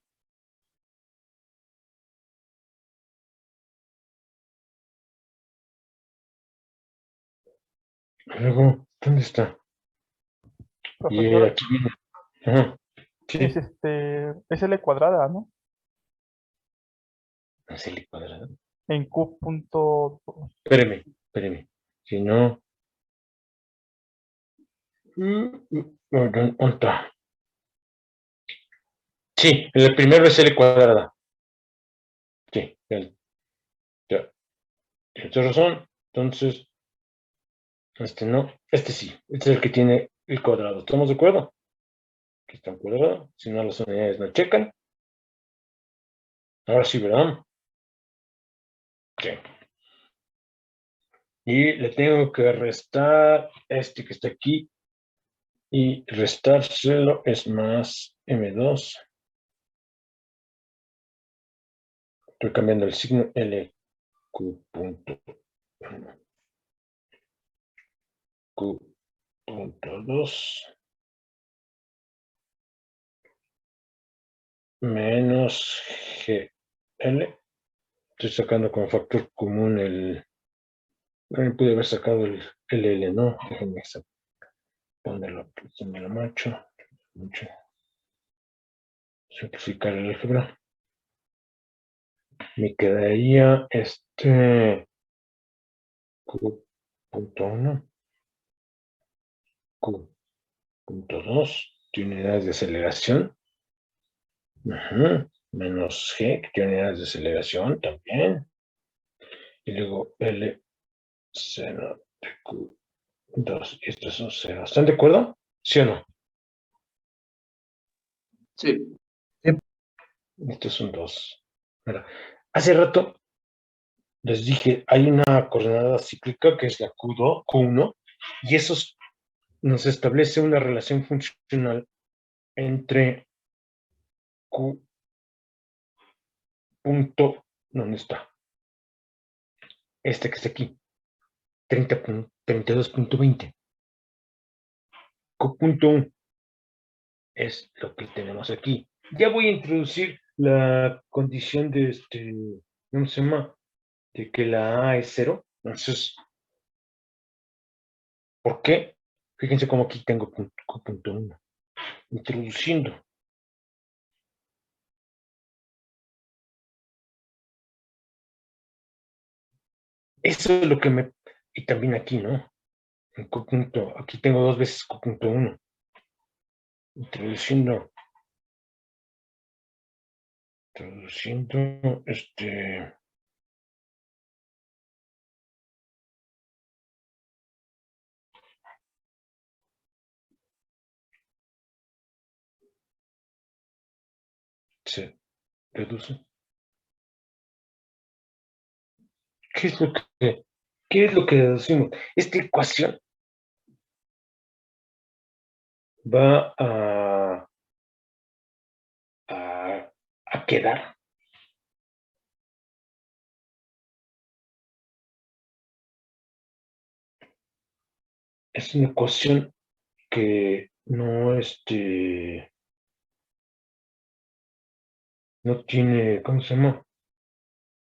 Luego, ¿dónde está? Y Profesor, aquí viene. Ajá. Sí, es L cuadrada, ¿no? es el cuadrado. En Q.2. Espéreme. Si no. ¿Dónde está? Sí, el primero es L cuadrada. Sí, ya. Tienes razón. Entonces, no. Sí. Este es el que tiene el cuadrado. ¿Estamos de acuerdo? Aquí está el cuadrado. Si no, las unidades no checan. Ahora sí, ¿verdad? Sí. Y le tengo que restar que está aquí. Y restárselo es más M2 Estoy cambiando el signo L, Q punto 1, Q punto 2, menos GL. Estoy sacando como factor común el... pude haber sacado el LL, ¿no? Déjenme ponerlo, se me lo macho. Simplificar el álgebra. Me quedaría Q.1, Q.2, tiene unidades de aceleración. Menos G, que tiene unidades de aceleración también. Y luego L, 0 de Q2. Y estos son 0. ¿Están de acuerdo? ¿Sí o no? Sí. Estos son 2. Mira, hace rato les dije, hay una coordenada cíclica que es la Q2, Q1, y eso nos establece una relación funcional entre Q punto, ¿dónde está? Este que está aquí, 32.20. Q punto 1 es lo que tenemos aquí. Ya voy a introducir la condición de ¿cómo se llama? De que la A es 0. Entonces, ¿por qué? Fíjense cómo aquí tengo Q punto 1. Introduciendo. Eso es lo que me... Y también aquí, ¿no? En Q punto, aquí tengo 2 veces Q punto 1. Introduciendo se reduce. ¿Qué es lo que deducimos? Esta ecuación va a quedar es una ecuación que no no tiene, ¿cómo se llama?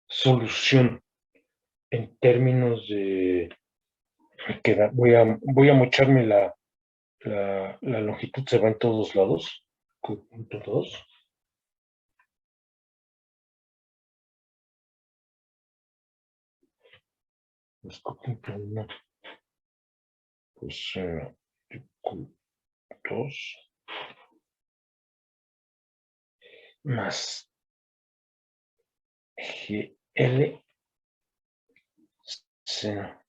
Solución en términos de voy a mocharme la longitud, se va en todos lados. Q.2. Pues Q.1. Pues Q2 más GL seno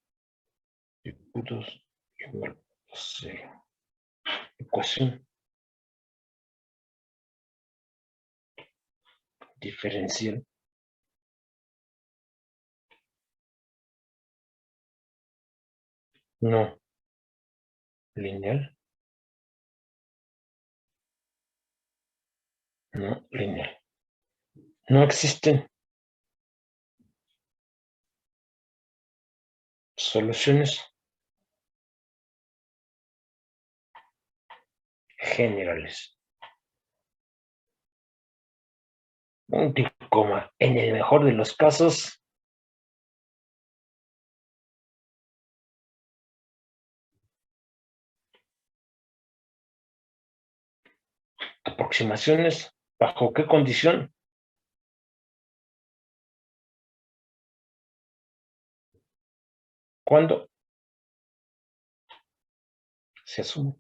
de Q2 igual a 0. Ecuación diferencial no lineal. No lineal. No existen soluciones generales. Un coma. En el mejor de los casos, aproximaciones. ¿Bajo qué condición? ¿Cuándo? Se asume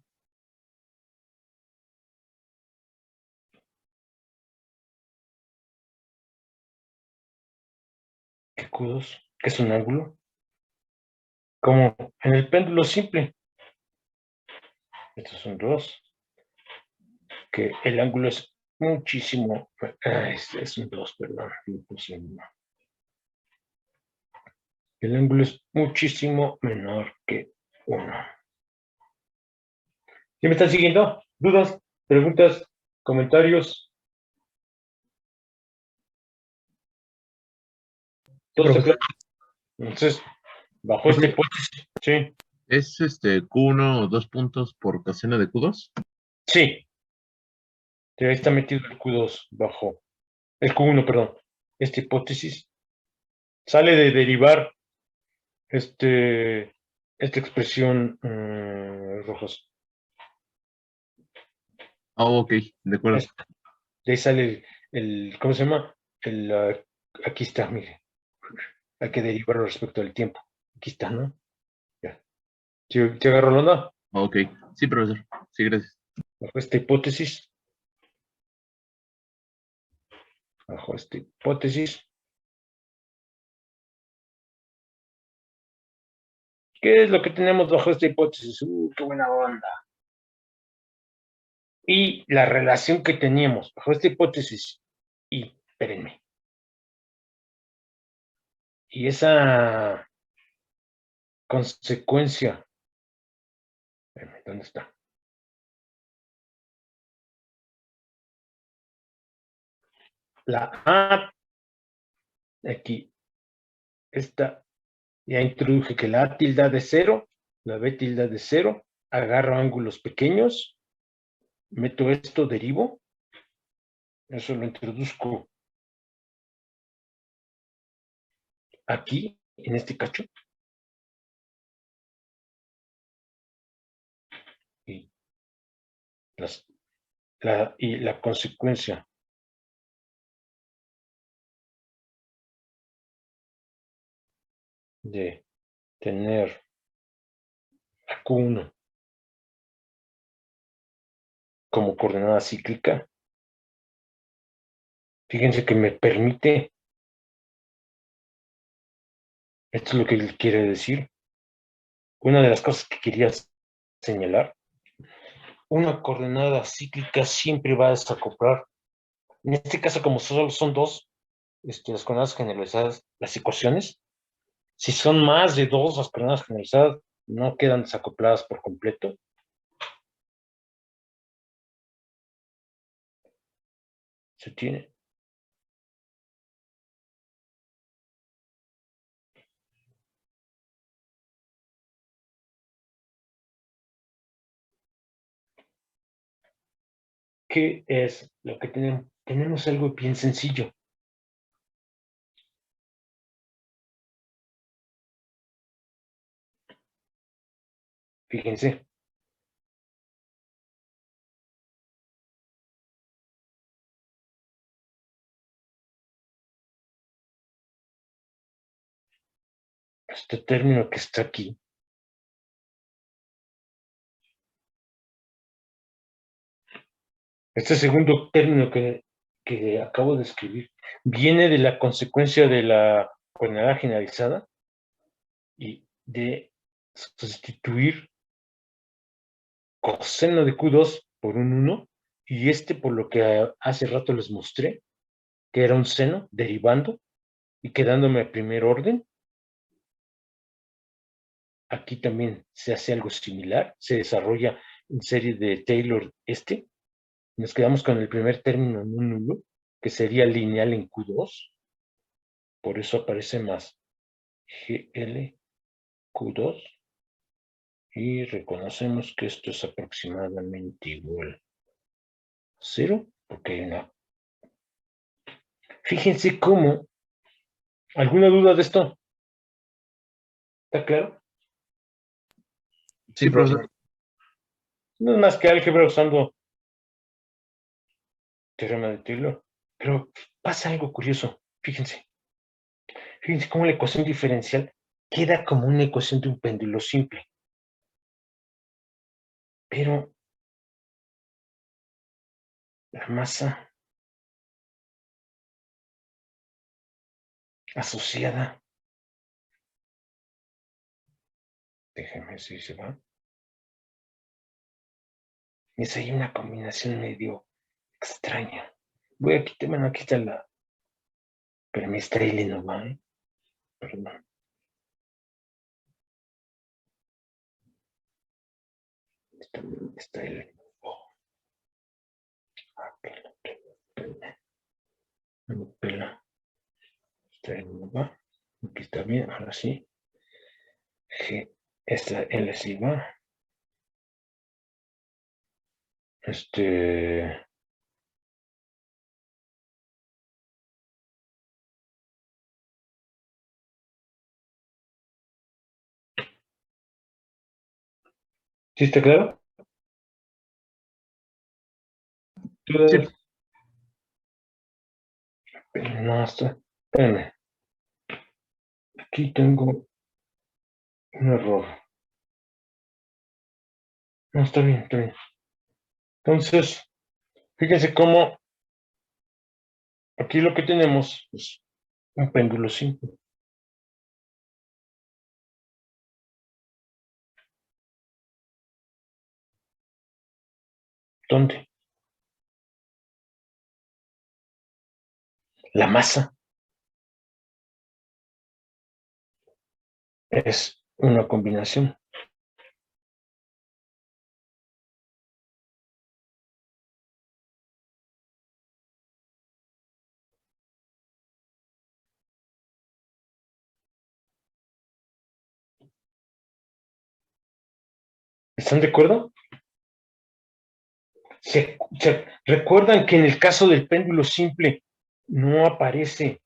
que Q2, que es un ángulo, como en el péndulo simple. Estos son dos. Que el ángulo es muchísimo. Es un 2, perdón. El ángulo es muchísimo menor que 1. ¿Sí me están siguiendo? ¿Dudas? ¿Preguntas? ¿Comentarios? Todo está profesor. claro. Entonces, bajo esta hipótesis, sí, ¿Es Q1 2 puntos por coseno de Q2? sí, ahí está metido el Q2 bajo, el Q1, perdón. Esta hipótesis sale de derivar esta expresión Rojas. Ok, de acuerdo. De ahí sale ¿cómo se llama? Aquí está, mire. Hay que derivarlo respecto al tiempo. Aquí está, ¿no? Ya. ¿Te agarró la onda? Ok, sí, profesor. Sí, gracias. Bajo esta hipótesis. Bajo esta hipótesis. ¿Qué es lo que tenemos bajo esta hipótesis? ¡Qué buena onda! Y la relación que teníamos bajo esta hipótesis. Y, espérenme. Y esa consecuencia. Espérenme, ¿dónde está? La A, aquí, esta, ya introduje que la A tilde de 0, la B tilde de 0, agarro ángulos pequeños, meto esto, derivo, eso lo introduzco aquí, en este cacho, y la consecuencia de tener Q1 como coordenada cíclica, fíjense que me permite, esto es lo que él quiere decir, una de las cosas que quería señalar, una coordenada cíclica siempre va a desacoplar. En este caso, como solo son dos, las coordenadas generalizadas, las ecuaciones, si son más de dos las coordenadas generalizadas, no quedan desacopladas por completo. Se tiene. ¿Qué es lo que tenemos? Tenemos algo bien sencillo. Fíjense. Este término que está aquí. Este segundo término que acabo de escribir viene de la consecuencia de la coordenada generalizada y de sustituir coseno de Q2 por un 1 y por lo que hace rato les mostré, que era un seno derivando y quedándome a primer orden. Aquí también se hace algo similar, se desarrolla en serie de Taylor nos quedamos con el primer término en un nulo, que sería lineal en Q2, por eso aparece más GL Q2, y reconocemos que esto es aproximadamente igual a 0, porque hay una. Fíjense cómo, ¿alguna duda de esto? ¿Está claro? Sí, profesor. No es más que álgebra usando teorema de Taylor, pero pasa algo curioso, fíjense. Fíjense cómo la ecuación diferencial queda como una ecuación de un péndulo simple. Pero la masa asociada, déjenme ver si se va, es ahí una combinación medio extraña. Voy a quitar, bueno, aquí está pero mi Strayli no va, perdón. Está el. No pela. Strayli no va. Aquí está bien, ahora sí. G, esta L sí va. ¿Sí está claro? Sí. No, espérame. Aquí tengo un error. No, está bien, está bien. Entonces, fíjense cómo aquí lo que tenemos es un péndulo simple. ¿Dónde? La masa es una combinación. ¿Están de acuerdo? ¿Se recuerdan que en el caso del péndulo simple no aparece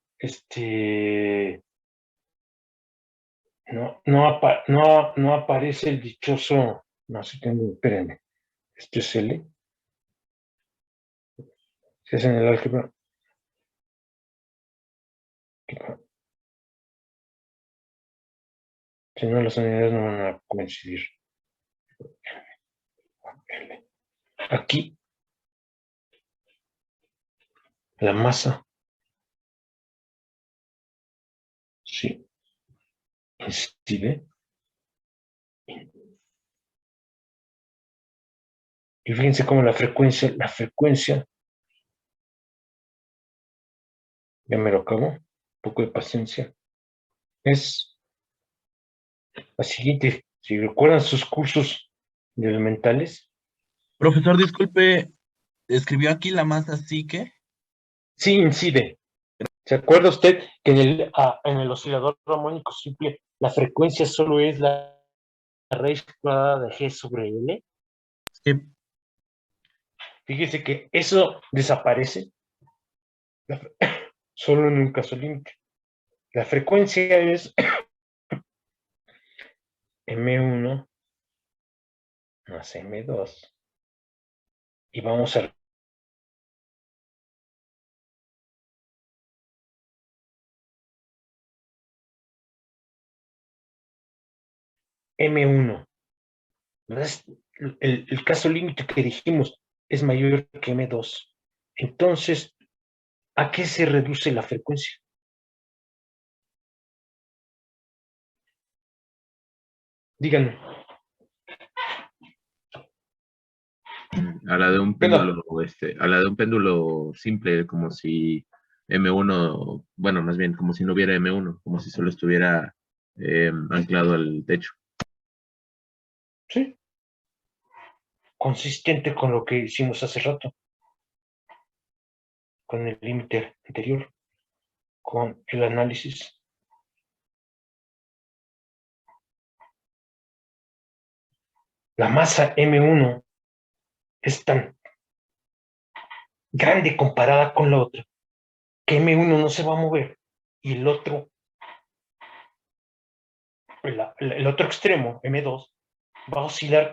no aparece el dichoso, no sé, espérenme, esto es L, si es en el álgebra, si no las unidades no van a coincidir. Aquí, la masa, sí, incide. Y fíjense cómo la frecuencia, ya me lo acabo, un poco de paciencia, es la siguiente. Si recuerdan sus cursos de elementales, Profesor, disculpe, escribió aquí la masa psique. sí incide. ¿Se acuerda usted que en el oscilador armónico simple la frecuencia solo es la raíz cuadrada de G sobre L? Sí. Fíjese que eso desaparece solo en un caso límite. La frecuencia es M1 más M2 y vamos a M1. El caso límite que dijimos es mayor que M2. Entonces, ¿a qué se reduce la frecuencia? Díganme. A la de un péndulo, a la de un péndulo simple, como si M1, bueno, más bien como si no hubiera M1, como si solo estuviera anclado al techo. Sí. Consistente con lo que hicimos hace rato, con el límite anterior, con el análisis. La masa M1 es tan grande comparada con la otra que M1 no se va a mover y el otro extremo, M2, va a oscilar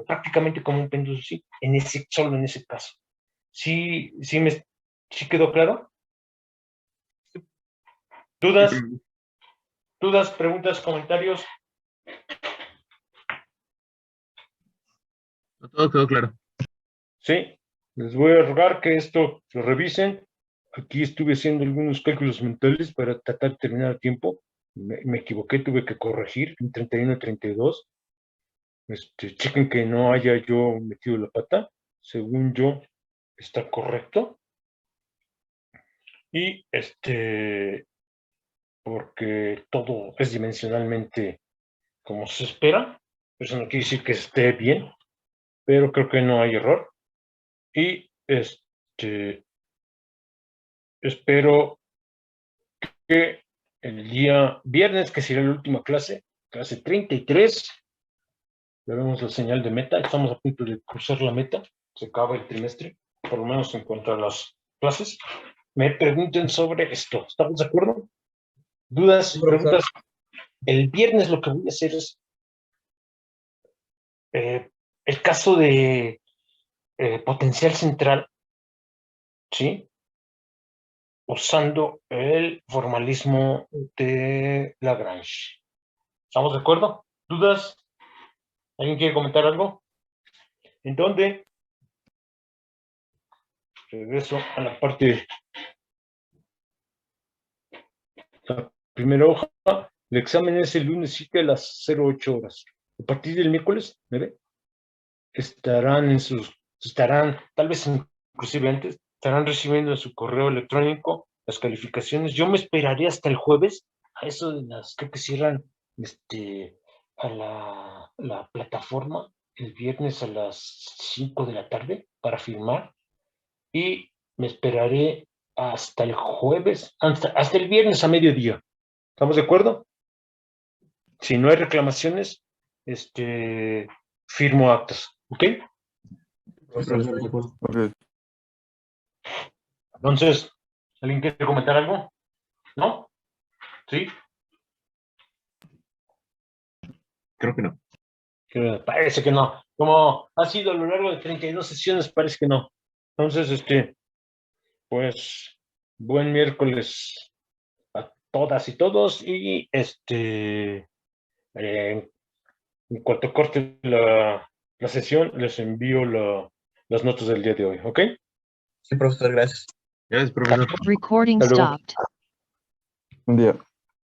prácticamente como un péndulo, sí, solo en ese caso. ¿Sí quedó claro? ¿Dudas? ¿Dudas, preguntas, comentarios? Todo quedó claro. Sí, les voy a rogar que esto lo revisen. Aquí estuve haciendo algunos cálculos mentales para tratar de terminar a tiempo. Me equivoqué, tuve que corregir en 31 y 32. Chequen que no haya yo metido la pata. Según yo, está correcto. Y porque todo es dimensionalmente como se espera. Eso no quiere decir que esté bien, pero creo que no hay error. Y espero que el día viernes, que será la última clase, clase 33. Ya vemos la señal de meta, estamos a punto de cruzar la meta, se acaba el trimestre, por lo menos en cuanto a las clases. Me pregunten sobre esto, ¿estamos de acuerdo? ¿Dudas, preguntas? El viernes lo que voy a hacer es el caso de potencial central, ¿sí? Usando el formalismo de Lagrange. ¿Estamos de acuerdo? ¿Dudas? ¿Alguien quiere comentar algo? ¿En dónde? Regreso a la parte. La primera hoja. El examen es el lunes 7 a las 08 horas. A partir del miércoles, ¿me ve? Estarán, tal vez inclusive antes, estarán recibiendo en su correo electrónico las calificaciones. Yo me esperaré hasta el jueves, a eso de las, creo que cierran a la plataforma el viernes a las 5 de la tarde para firmar, y me esperaré hasta el jueves, hasta el viernes a mediodía. ¿Estamos de acuerdo? Si no hay reclamaciones, firmo actas, ¿ok? Ok. Entonces, ¿alguien quiere comentar algo? ¿No? ¿Sí? Creo que no. Parece que no. Como ha sido a lo largo de 32 sesiones, parece que no. Entonces, pues, buen miércoles a todas y todos, y en cuanto corte la sesión, les envío las notas del día de hoy, ¿ok? Sí, profesor, gracias. Gracias, profesor. Recording Hasta luego. stopped. Un día.